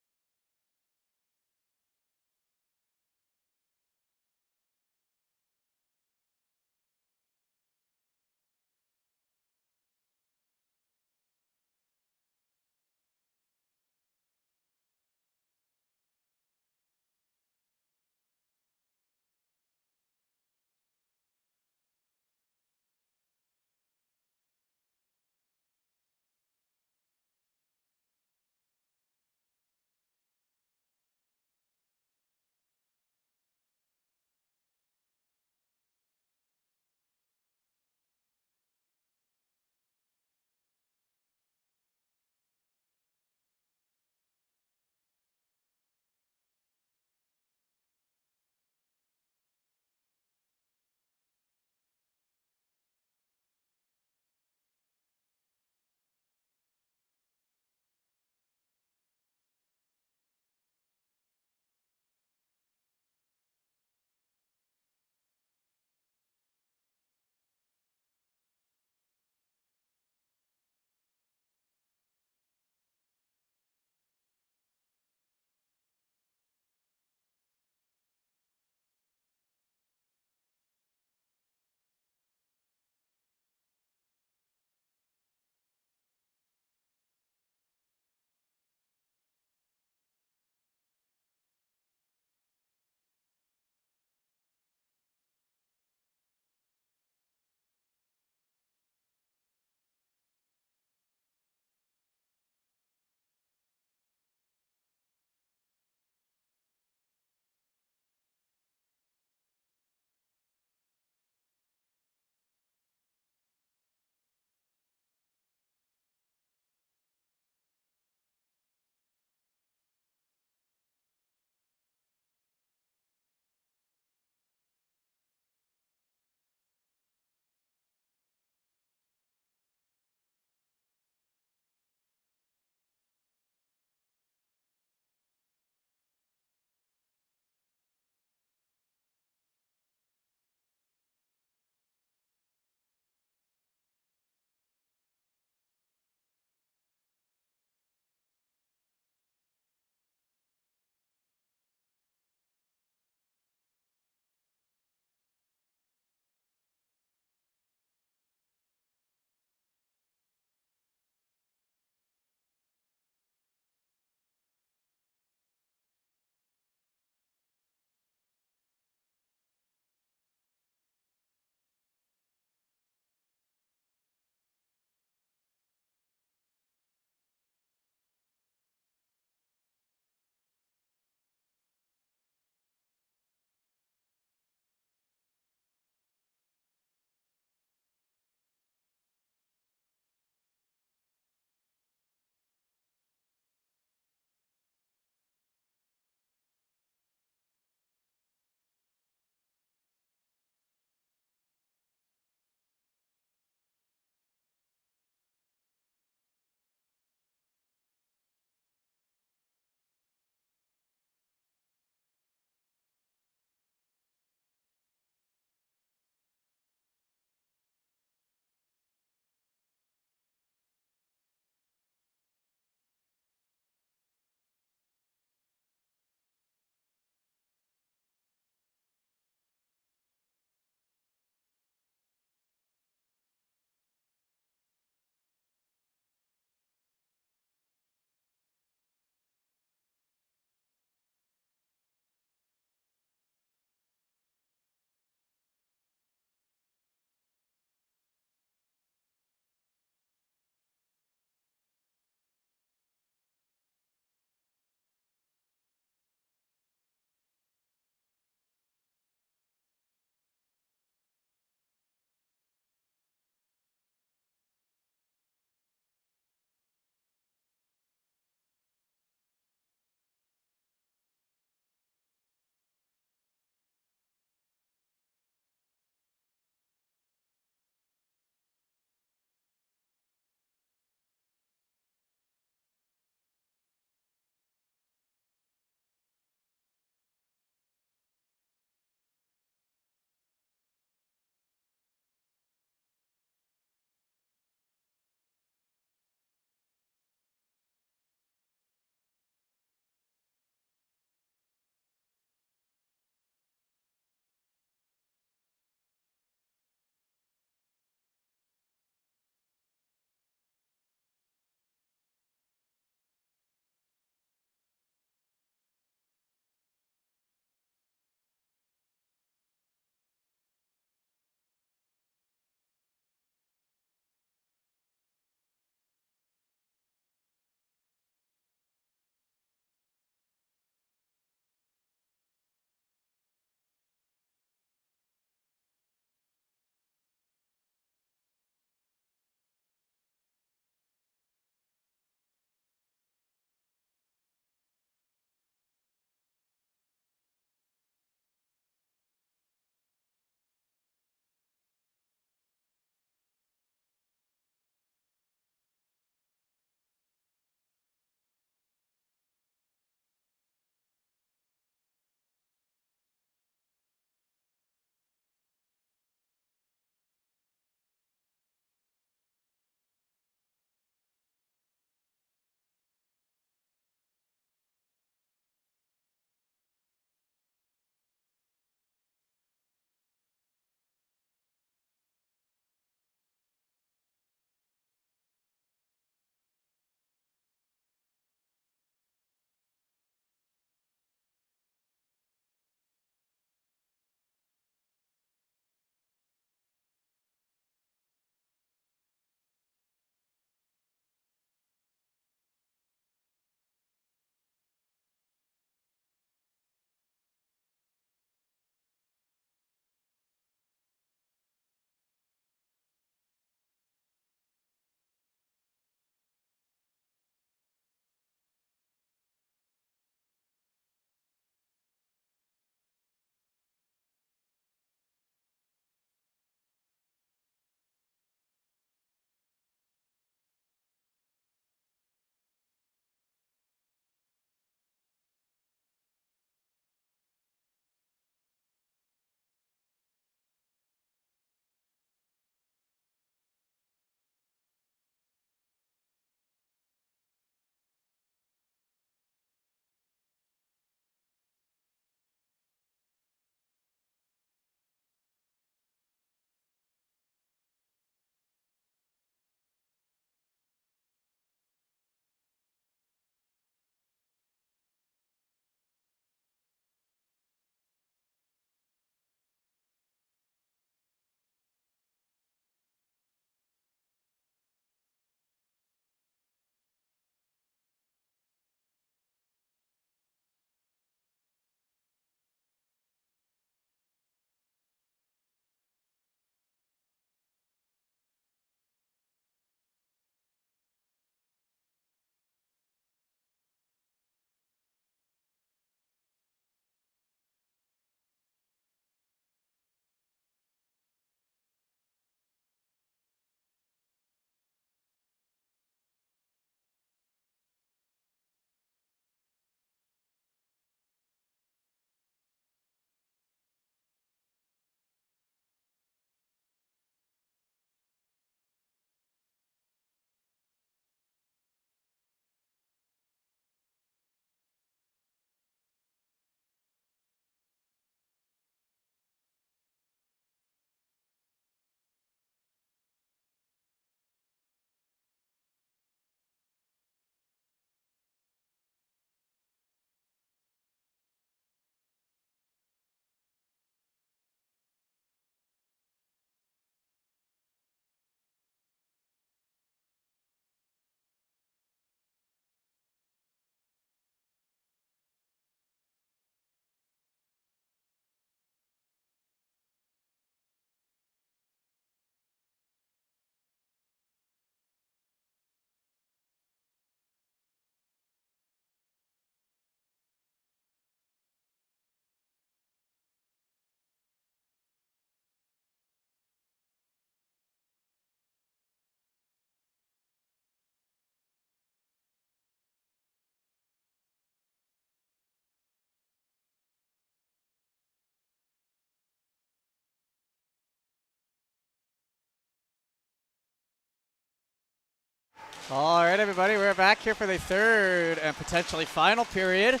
Speaker 1: All right, everybody, we're back here for the third and potentially final period.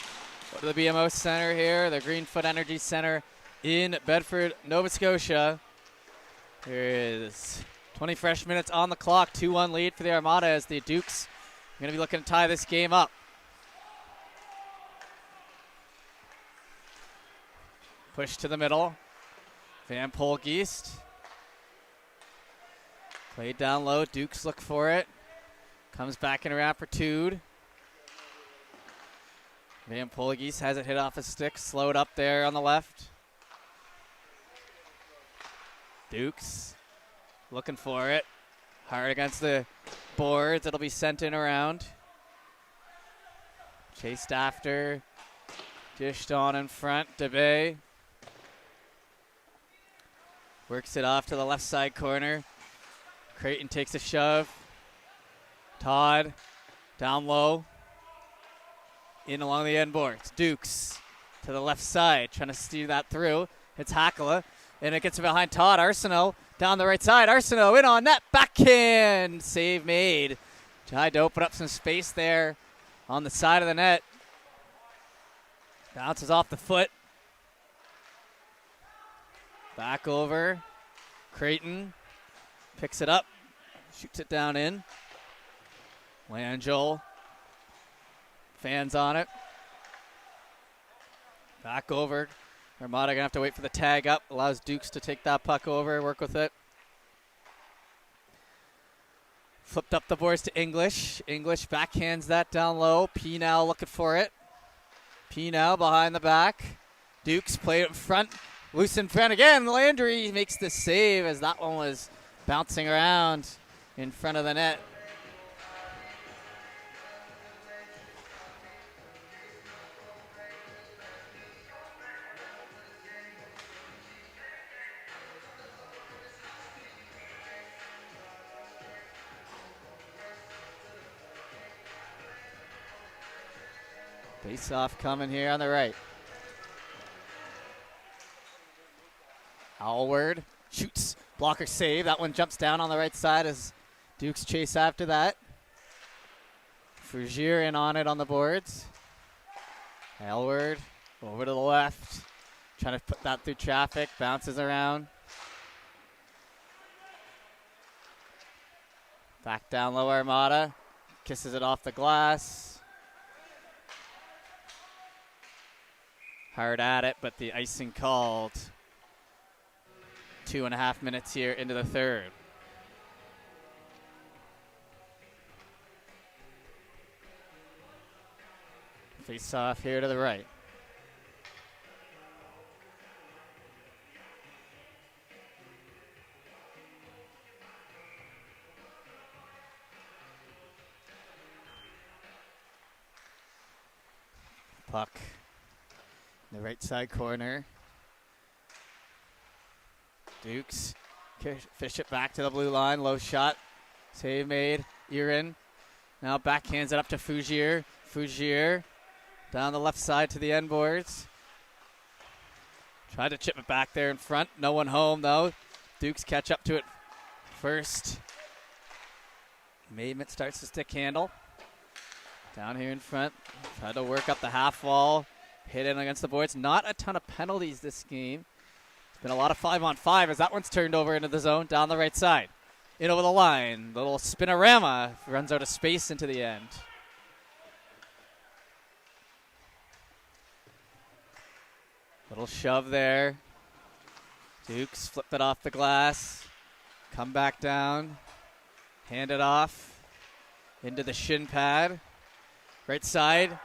Speaker 1: Go to the BMO Center here, the Greenfoot Energy Center in Bedford, Nova Scotia. Here is 20 fresh minutes on the clock, 2-1 lead for the Armada as the Dukes are going to be looking to tie this game up. Push to the middle. Van Polgeest. Played down low. Dukes look for it. Comes back in around for Tude. Van Polgeest has it hit off his stick. Slowed up there on the left. Dukes looking for it. Hard against the boards. It'll be sent in around. Chased after. Dished on in front. DeBay. Works it off to the left side corner. Creighton takes a shove. Todd down low. In along the end boards. Dukes to the left side. Trying to steer that through. It's Hakala. And it gets behind Todd. Arsenault down the right side. Arsenault in on net. Backhand. Save made. Tried to open up some space there on the side of the net. Bounces off the foot. Back over. Creighton picks it up. Shoots it down in. Langell. Fans on it. Back over. Armada gonna have to wait for the tag up. Allows Dukes to take that puck over, work with it. Flipped up the boards to English. English backhands that down low. P now looking for it. P now behind the back. Dukes play it in front. Loose in front again. Landry makes the save as that one was bouncing around in front of the net. Face off coming here on the right. Howard shoots, blocker save. That one jumps down on the right side as Dukes chase after that. Frugier in on it on the boards. Howard over to the left. Trying to put that through traffic. Bounces around. Back down low Armada. Kisses it off the glass. Hard at it, but the icing called. 2.5 minutes here into the third. Face off here to the right. Puck in the right side corner. Dukes fish it back to the blue line. Low shot. Save made. Erin. Now backhands it up to Frugier. Frugier down the left side to the end boards. Tried to chip it back there in front. No one home though. Dukes catch up to it first. Maidment starts to stick handle. Down here in front. Tried to work up the half wall. Hit in against the boards. Not a ton of penalties this game. Been a lot of 5-on-5 as that one's turned over into the zone down the right side. In over the line. Little spinorama runs out of space into the end. Little shove there. Dukes flipped it off the glass. Come back down. Hand it off. Into the shin pad. Right side.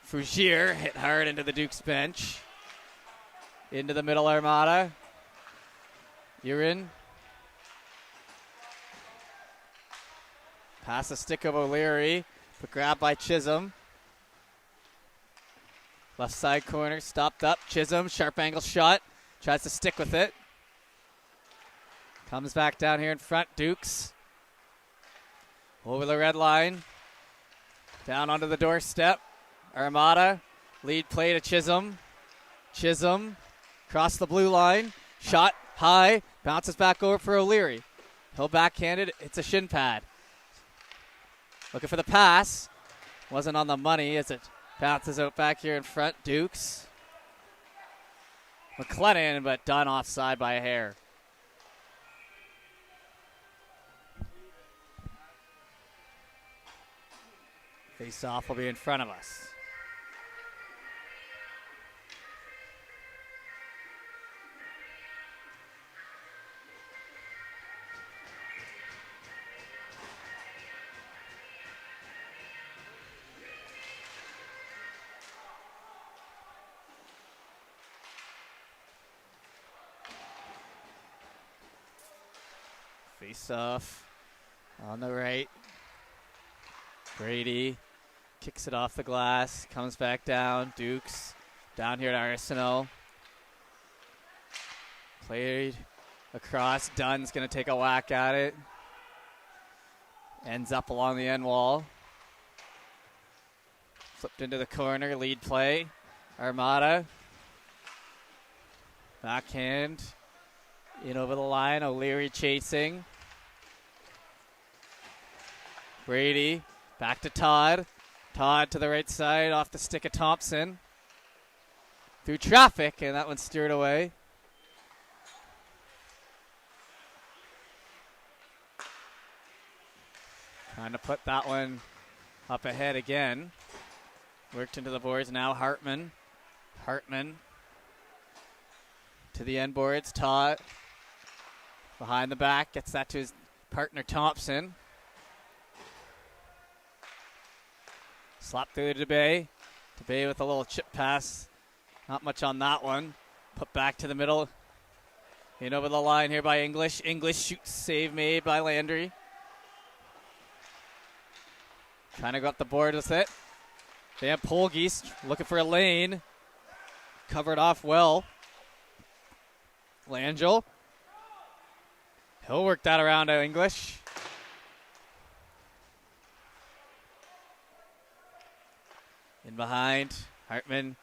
Speaker 1: Frugier hit hard into the Dukes bench. Into the middle Armada. Erin. Pass the stick of O'Leary, but grabbed by Chisholm. Left side corner, stopped up. Chisholm, sharp angle shot. Tries to stick with it. Comes back down here in front. Dukes. Over the red line. Down onto the doorstep. Armada. Lead play to Chisholm. Chisholm. Across the blue line. Shot high. Bounces back over for O'Leary. He'll backhand it. It's a shin pad. Looking for the pass. Wasn't on the money as it bounces out back here in front. Dukes. McLennan, but done offside by a hair. Face-off will be in front of us. Face-off on the right. Brady kicks it off the glass, comes back down. Dukes down here at Arsenal. Played across. Dunn's going to take a whack at it. Ends up along the end wall. Flipped into the corner. Lead play. Armada. Backhand. In over the line. O'Leary chasing. Brady. Back to Todd. Todd to the right side off the stick of Thompson. Through traffic, and that one steered away. Trying to put that one up ahead again. Worked into the boards now. Hartman to the end boards. Todd behind the back. Gets that to his partner Thompson. Slap through to DeBay. DeBay with a little chip pass. Not much on that one. Put back to the middle. In over the line here by English. English shoots. Save made by Landry. Trying to go up the board with it. Van Polgeest looking for a lane. Covered off well. Langell. He'll work that around to English. In behind. Hartman.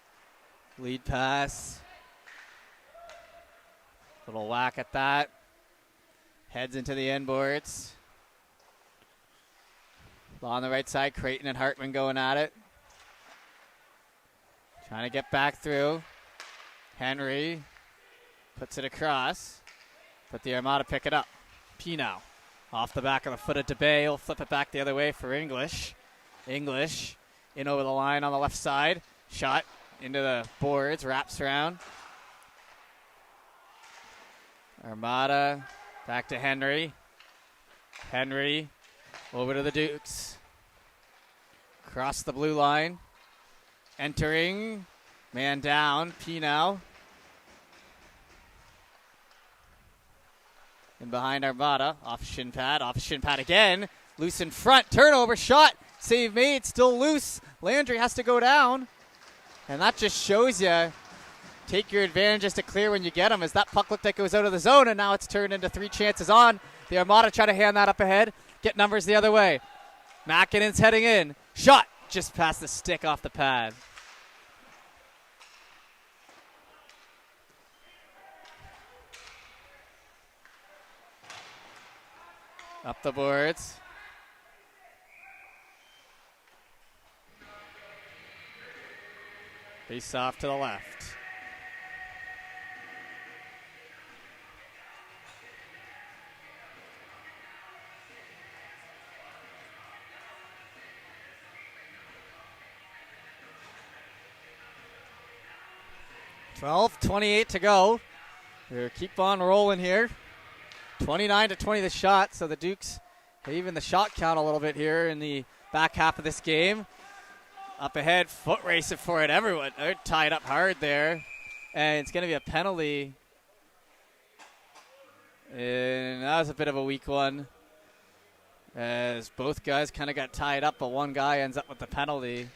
Speaker 1: Lead pass. Little whack at that. Heads into the end boards. On the right side, Creighton and Hartman going at it. Trying to get back through. Henry puts it across. But the Armada pick it up. Pino off the back of the foot of DeBay. He'll flip it back the other way for English. English in over the line on the left side. Shot into the boards. Wraps around. Armada back to Henry. Henry over to the Dukes. Across the blue line. Entering. Man down. Pino. And behind Armada. Off shin pad. Off shin pad again. Loose in front. Turnover. Shot. Save made. Still loose. Landry has to go down. And that just shows you. Take your advantages to clear when you get them, as that puck looked like it was out of the zone, and now it's turned into 3 chances on. The Armada try to hand that up ahead. Get numbers the other way. Makinen's heading in. Shot just past the stick off the pad. Up the boards. Face off to the left. .28 to go. We'll keep on rolling here. 29-20 the shot, so the Dukes even the shot count a little bit here in the back half of this game. Up ahead, foot racing for it. Everyone, they're tied up hard there. And it's going to be a penalty. And that was a bit of a weak one, as both guys kind of got tied up, but one guy ends up with the penalty.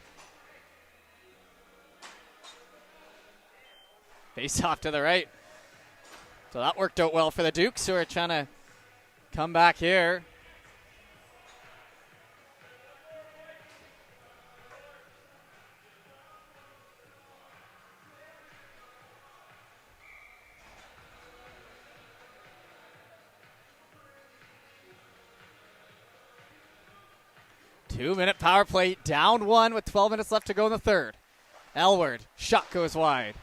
Speaker 1: Face off to the right. So that worked out well for the Dukes, who are trying to come back here. 2-minute power play, down 1 with 12 minutes left to go in the third. Elward, shot goes wide.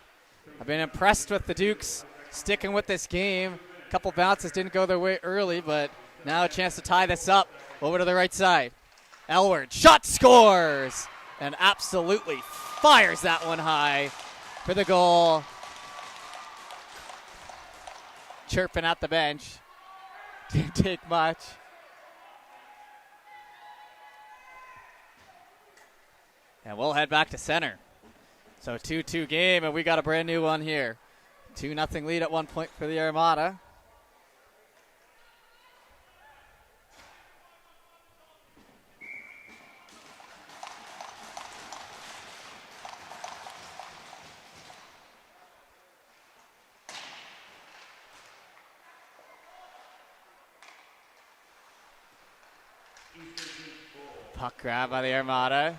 Speaker 1: I've been impressed with the Dukes sticking with this game. A couple bounces didn't go their way early, but now a chance to tie this up. Over to the right side. Elward, shot scores! And absolutely fires that one high for the goal. Chirping at the bench. Didn't take much. And we'll head back to center. So 2-2 game, and we got a brand new one here. 2-0 lead at 1 point for the Armada. Puck grab by the Armada.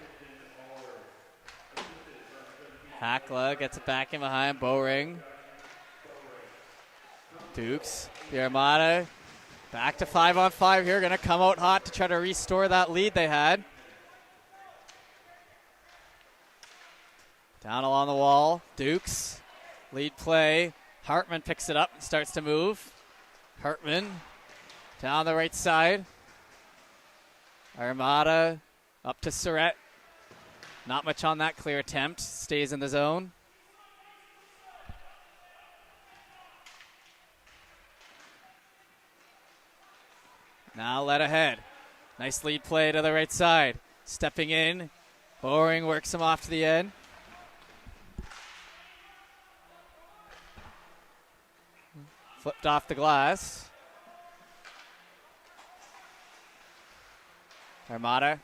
Speaker 1: Hackla gets it back in behind. Bowring. Dukes. The Armada back to 5-on-5 here. Going to come out hot to try to restore that lead they had. Down along the wall. Dukes. Lead play. Hartman picks it up and starts to move. Hartman down the right side. Armada up to Surrett. Not much on that clear attempt. Stays in the zone. Now led ahead. Nice lead play to the right side. Stepping in. Bowring works him off to the end. Flipped off the glass. Armada.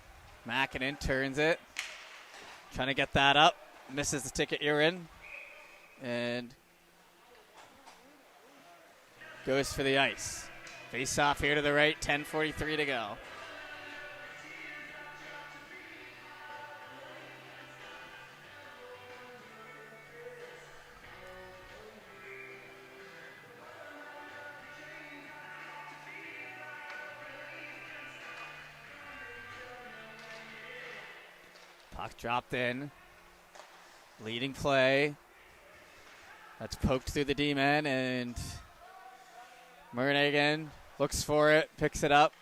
Speaker 1: Mackinnon turns it. Trying to get that up. Misses the ticket you're in. And goes for the ice. Face off here to the right. 10:43 to go. Puck dropped in. Leading play. That's poked through the D-man, and Murnaghan looks for it, picks it up.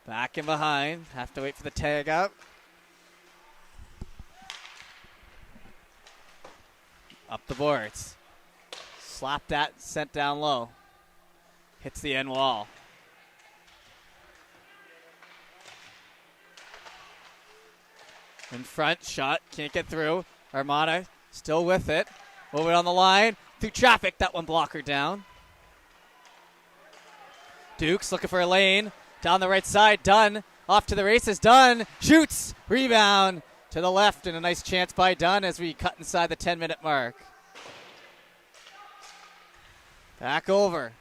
Speaker 1: Back in behind. Have to wait for the tag out. Up the boards. Slapped that, sent down low. Hits the end wall. In front, shot, can't get through. Armada still with it. Moving on the line. Through traffic, that one blocker down. Dukes looking for a lane. Down the right side, Dunn. Off to the races, Dunn. Shoots. Rebound to the left, and a nice chance by Dunn as we cut inside the 10-minute mark. Back over.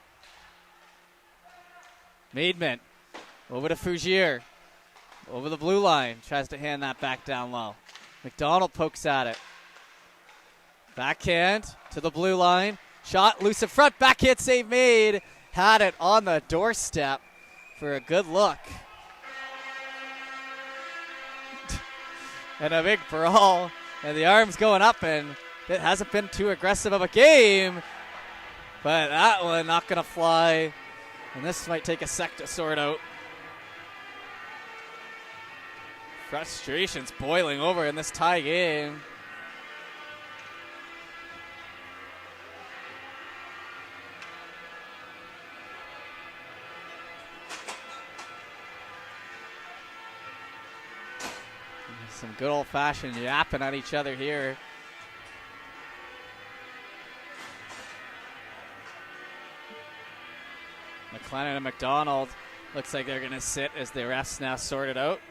Speaker 1: Maidment. Over to Fougier. Over the blue line. Tries to hand that back down low. McDonald pokes at it. Backhand to the blue line. Shot loose in front. Backhand save made. Had it on the doorstep for a good look. And a big brawl. And the arms going up, and it hasn't been too aggressive of a game. But that one not going to fly. And this might take a sec to sort out. Frustration's boiling over in this tie game. Some good old-fashioned yapping at each other here. McLennan and McDonald looks like they're going to sit as the refs now sort it out.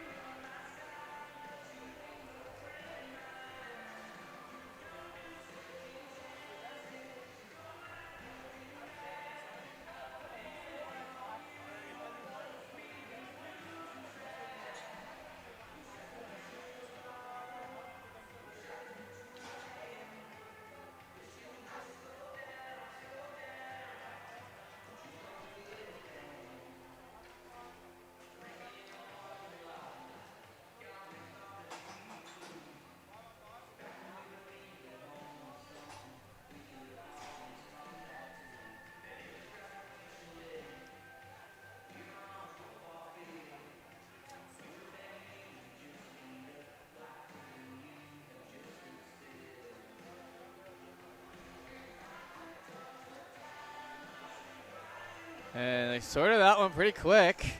Speaker 1: they sorted that one pretty quick.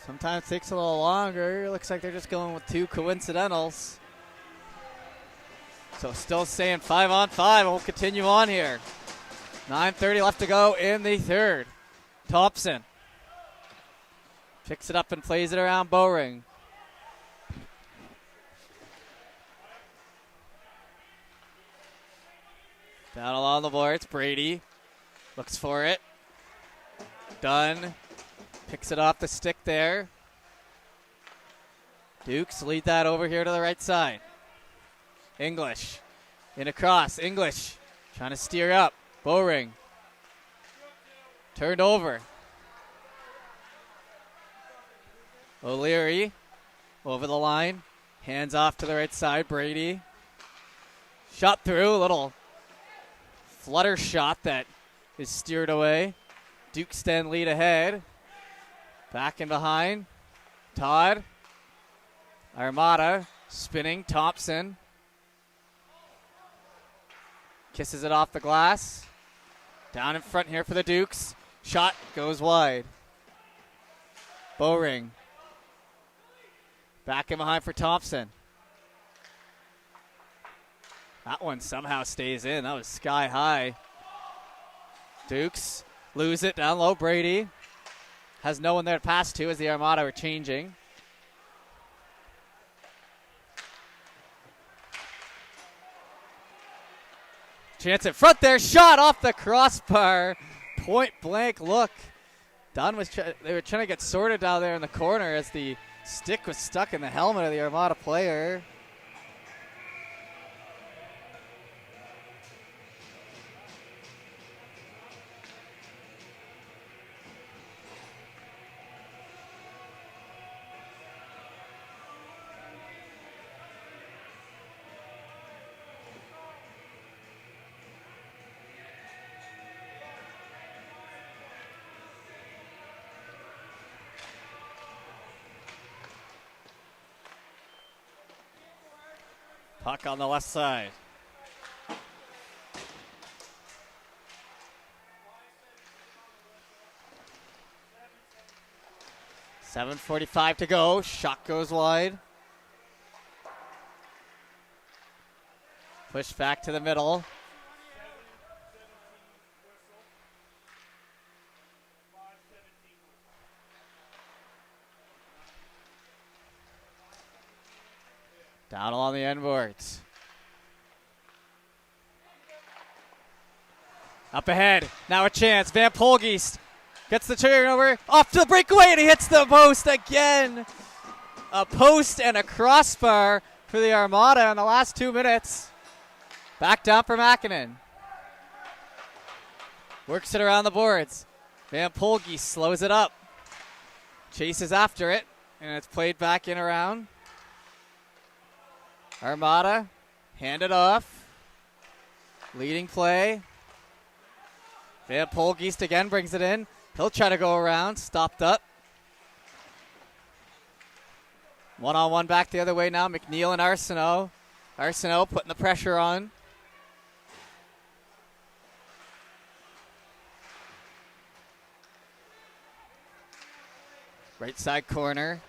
Speaker 1: Sometimes it takes a little longer. Looks like they're just going with 2 coincidentals. So still staying 5-on-5, and we'll continue on here. 9:30 left to go in the third. Thompson picks it up and plays it around Bowring. Down along the boards, Brady looks for it. Dunn picks it off the stick there. Dukes lead that over here to the right side. English in across. English trying to steer up. Bowring turned over. O'Leary over the line. Hands off to the right side. Brady. Shot through. A little flutter shot that is steered away. Dukes then lead ahead. Back and behind. Todd. Armada spinning. Thompson. Kisses it off the glass. Down in front here for the Dukes. Shot goes wide. Bowring. Back and behind for Thompson. That one somehow stays in. That was sky high. Dukes lose it down low. Brady has no one there to pass to as the Armada are changing. Chance in front there. Shot off the crossbar. Point blank look. Dunn was they were trying to get sorted down there in the corner as the stick was stuck in the helmet of the Armada player. Puck on the left side. .7:45 to go. Shot goes wide. Push back to the middle. Down along the end boards. Up ahead. Now a chance. Van Polgeest gets the turnover. Off to the breakaway, and he hits the post again. A post and a crossbar for the Armada in the last 2 minutes. Back down for Mäkinen. Works it around the boards. Van Polgeest slows it up. Chases after it, and it's played back in around. Armada, hand it off. Leading play. Van Polgeest again brings it in. He'll try to go around. Stopped up. One-on-one back the other way now. McNeil and Arsenault. Arsenault putting the pressure on. Right side corner.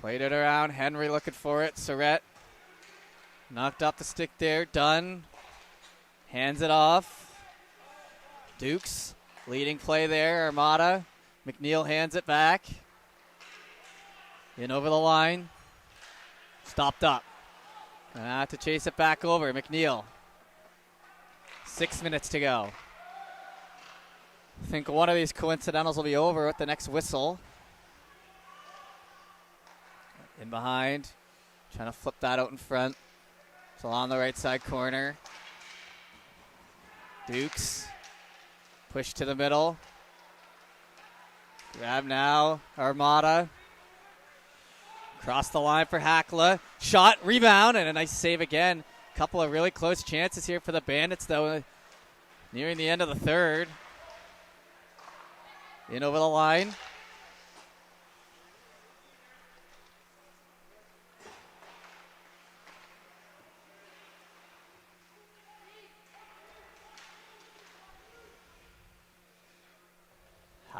Speaker 1: Played it around. Henry looking for it. Surrett knocked off the stick there. Dunn hands it off. Dukes leading play there. Armada. McNeil hands it back. In over the line. Stopped up. And I have to chase it back over. McNeil. 6 minutes to go. I think one of these coincidentals will be over with the next whistle. In behind, trying to flip that out in front. It's along the right side corner. Dukes, push to the middle. Grab now, Armada. Cross the line for Hackla. Shot, rebound, and a nice save again. Couple of really close chances here for the Bandits, though, nearing the end of the third. In over the line.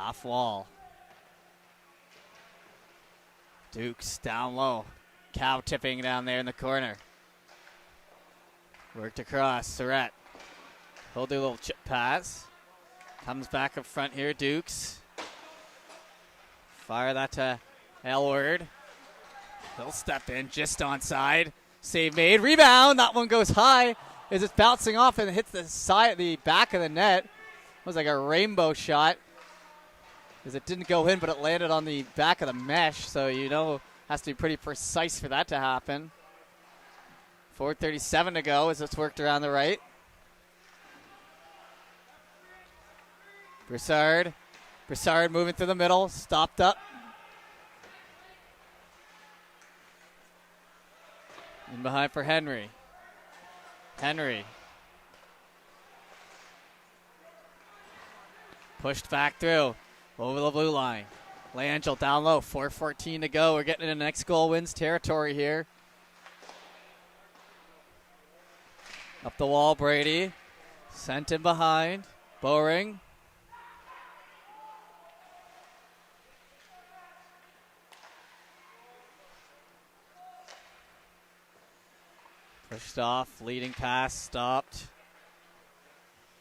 Speaker 1: Half wall. Dukes down low. Cow tipping down there in the corner. Worked across. Surratt. He'll do a little chip pass. Comes back up front here. Dukes. Fire that to Elward. He'll step in just onside. Save made. Rebound. That one goes high as it's bouncing off and hits the back of the net. It was like a rainbow shot as it didn't go in, but it landed on the back of the mesh. So you know it has to be pretty precise for that to happen. 4:37 to go as it's worked around the right. Broussard. Broussard moving through the middle. Stopped up. In behind for Henry. Henry. Pushed back through. Over the blue line. Langell down low. 4:14 to go. We're getting into next goal wins territory here. Up the wall, Brady. Sent in behind. Bowring. Pushed off, leading pass, stopped.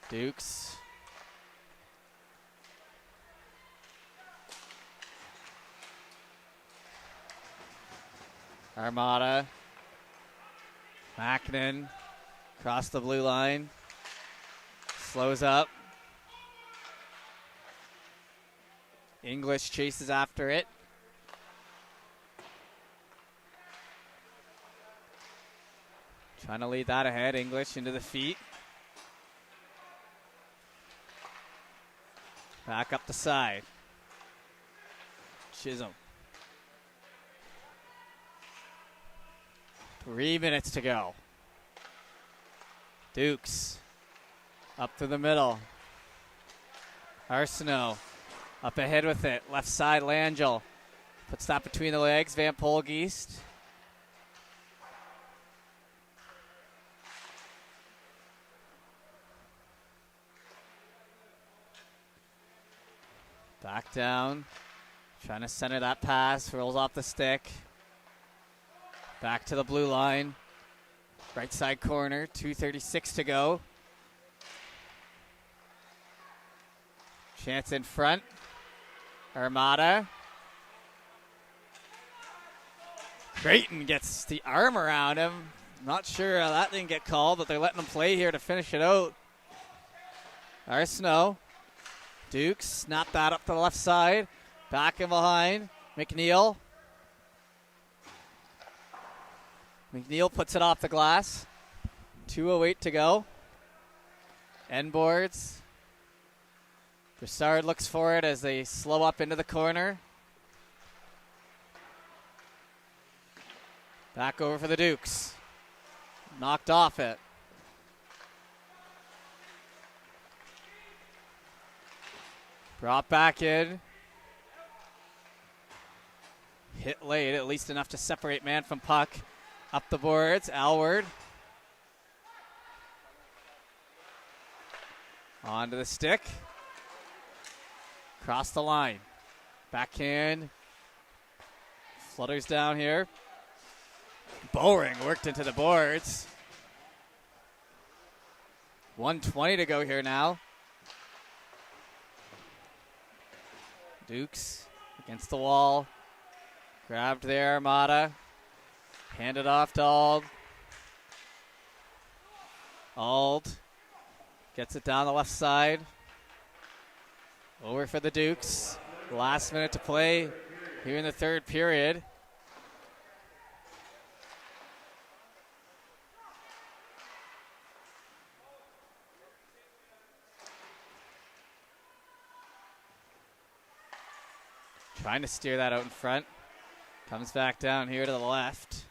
Speaker 1: Dukes. Armada. Mackinnon. Across the blue line. Slows up. English chases after it. Trying to lead that ahead. English into the feet. Back up the side. Chisholm. 3 minutes to go. Dukes. Up to the middle. Arsenault. Up ahead with it. Left side, Langell. Puts that between the legs. Van Polgeest. Back down. Trying to center that pass. Rolls off the stick. Back to the blue line. Right side corner. 2:36 to go. Chance in front. Armada. Creighton gets the arm around him. Not sure how that didn't get called, but they're letting him play here to finish it out. Arsenault. Dukes, snap that up to the left side. Back and behind. McNeil. McNeil puts it off the glass. 2:08 to go. End boards. Broussard looks for it as they slow up into the corner. Back over for the Dukes. Knocked off it. Brought back in. Hit late, at least enough to separate man from puck. Up the boards, Alward. Onto the stick. Cross the line. Backhand. Flutters down here. Bowring worked into the boards. 1:20 to go here now. Dukes against the wall. Grabbed there, Armada. Handed off to Auld. Auld gets it down the left side. Over for the Dukes. Last minute to play here in the third period. Trying to steer that out in front. Comes back down here to the left.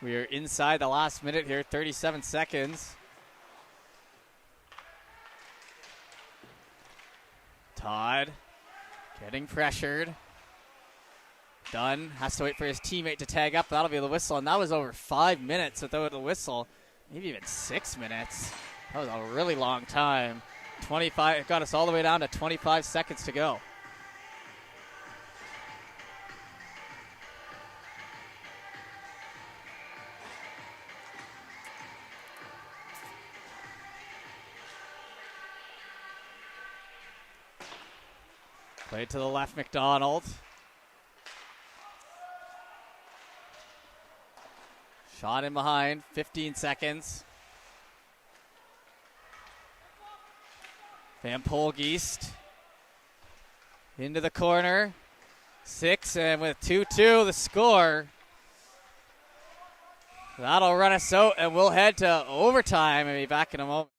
Speaker 1: We are inside the last minute here, 37 seconds. Todd getting pressured. Dunn has to wait for his teammate to tag up. That'll be the whistle, and that was over 5 minutes without the whistle. Maybe even 6 minutes. That was a really long time. 25. It got us all the way down to 25 seconds to go. Play to the left, McDonald. Shot in behind, 15 seconds. Van Polgeest into the corner. 6, and with 2-2 the score. That'll run us out, and we'll head to overtime and be back in a moment.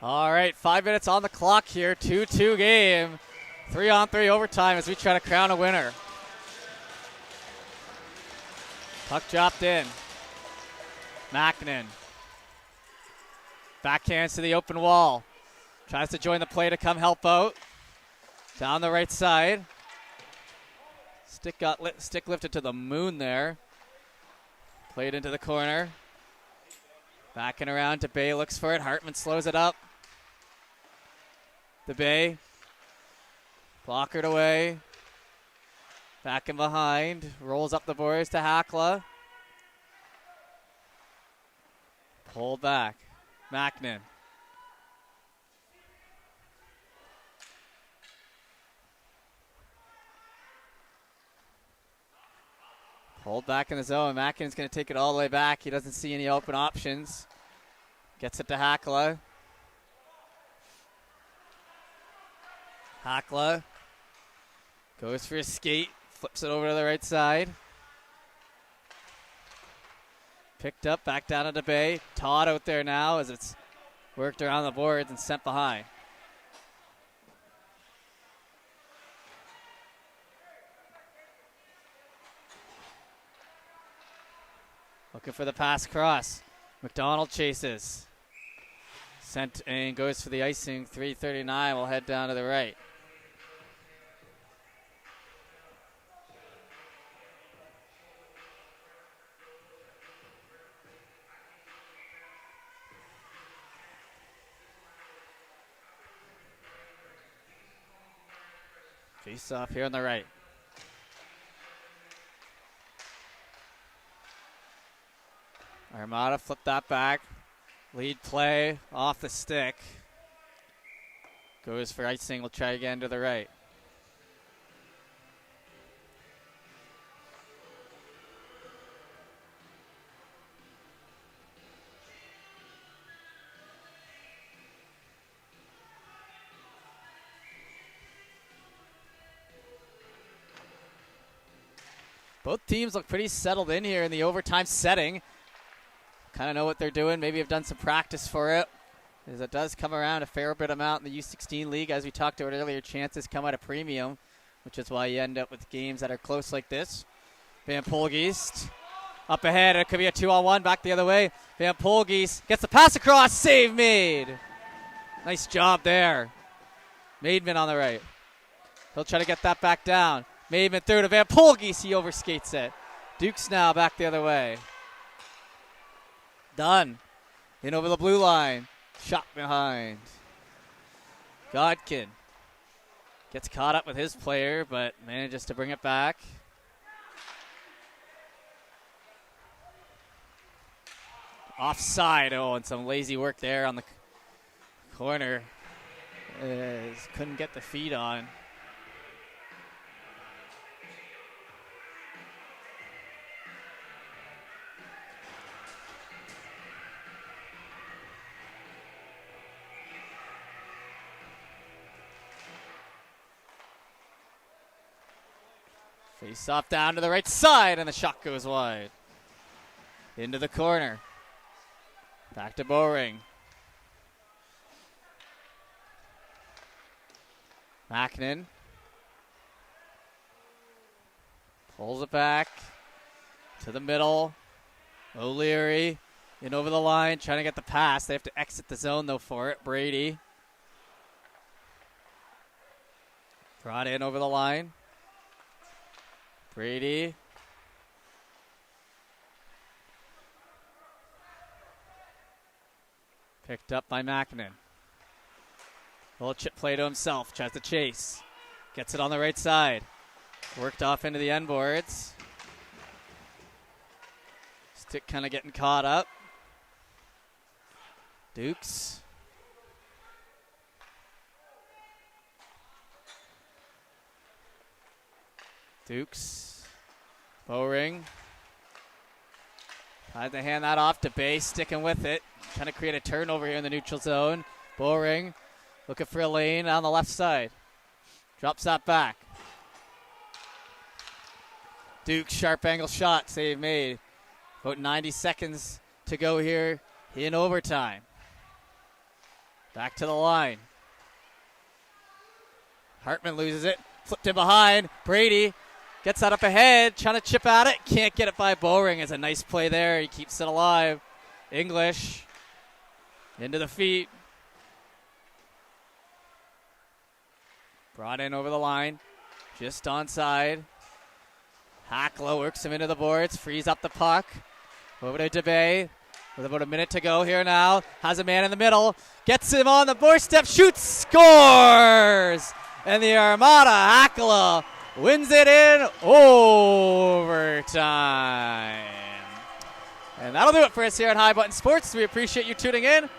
Speaker 1: All right, 5 minutes on the clock here. 2-2 game. 3-on-3 overtime as we try to crown a winner. Puck dropped in. Mackinnon. Backhands to the open wall. Tries to join the play to come help out. Down the right side. Stick lifted to the moon there. Played into the corner. Backing around to Bay, looks for it. Hartman slows it up. The Bay. Blockered away. Back in behind. Rolls up the boards to Hackla. Pulled back. Mackinnon. Pulled back in the zone. Mackinnon's going to take it all the way back. He doesn't see any open options. Gets it to Hackla. Hackla goes for a skate. Flips it over to the right side. Picked up, back down to the Bay. Todd out there now as it's worked around the boards and sent behind. Looking for the pass cross. McDonald chases. Sent and goes for the icing. 3:39 will head down to the right. Face off here on the right. Armada flipped that back. Lead play off the stick. Goes for icing. We'll try again to the right. Both teams look pretty settled in here in the overtime setting. Kind of know what they're doing. Maybe have done some practice for it. As it does come around a fair bit amount in the U16 league. As we talked about earlier, chances come at a premium, which is why you end up with games that are close like this. Van Polgeest up ahead. It could be a 2-on-1. Back the other way. Van Polgeest gets the pass across. Save made. Nice job there. Maidman on the right. He'll try to get that back down. Maidman through to Van Polgeest. He overskates it. Dukes now back the other way. Done. In over the blue line. Shot behind. Godkin Gets caught up with his player, but manages to bring it back. Offside. Oh, and some lazy work there on the corner. Couldn't get the feet on. Face off down to the right side, and the shot goes wide. Into the corner. Back to Bowring. Mackinnon pulls it back to the middle. O'Leary in over the line, trying to get the pass. They have to exit the zone, though, for it. Brady brought in over the line. Brady. Picked up by Mackinnon. Little chip play to himself. Tries to chase. Gets it on the right side. Worked off into the end boards. Stick kind of getting caught up. Dukes. Bowring. Tried to hand that off to Bay, sticking with it. Trying to create a turnover here in the neutral zone. Bowring looking for a lane on the left side. Drops that back. Duke, sharp angle shot, save made. About 90 seconds to go here in overtime. Back to the line. Hartman loses it. Flipped in behind. Brady gets that up ahead. Trying to chip at it. Can't get it by Bowring. It's a nice play there. He keeps it alive. English into the feet. Brought in over the line. Just onside. Hacklow works him into the boards. Frees up the puck. Over to DeBay. With about a minute to go here now. Has a man in the middle. Gets him on the doorstep. Shoots. Scores! And the Armada Hacklow wins it in overtime. And that'll do it for us here on High Button Sports. We appreciate you tuning in.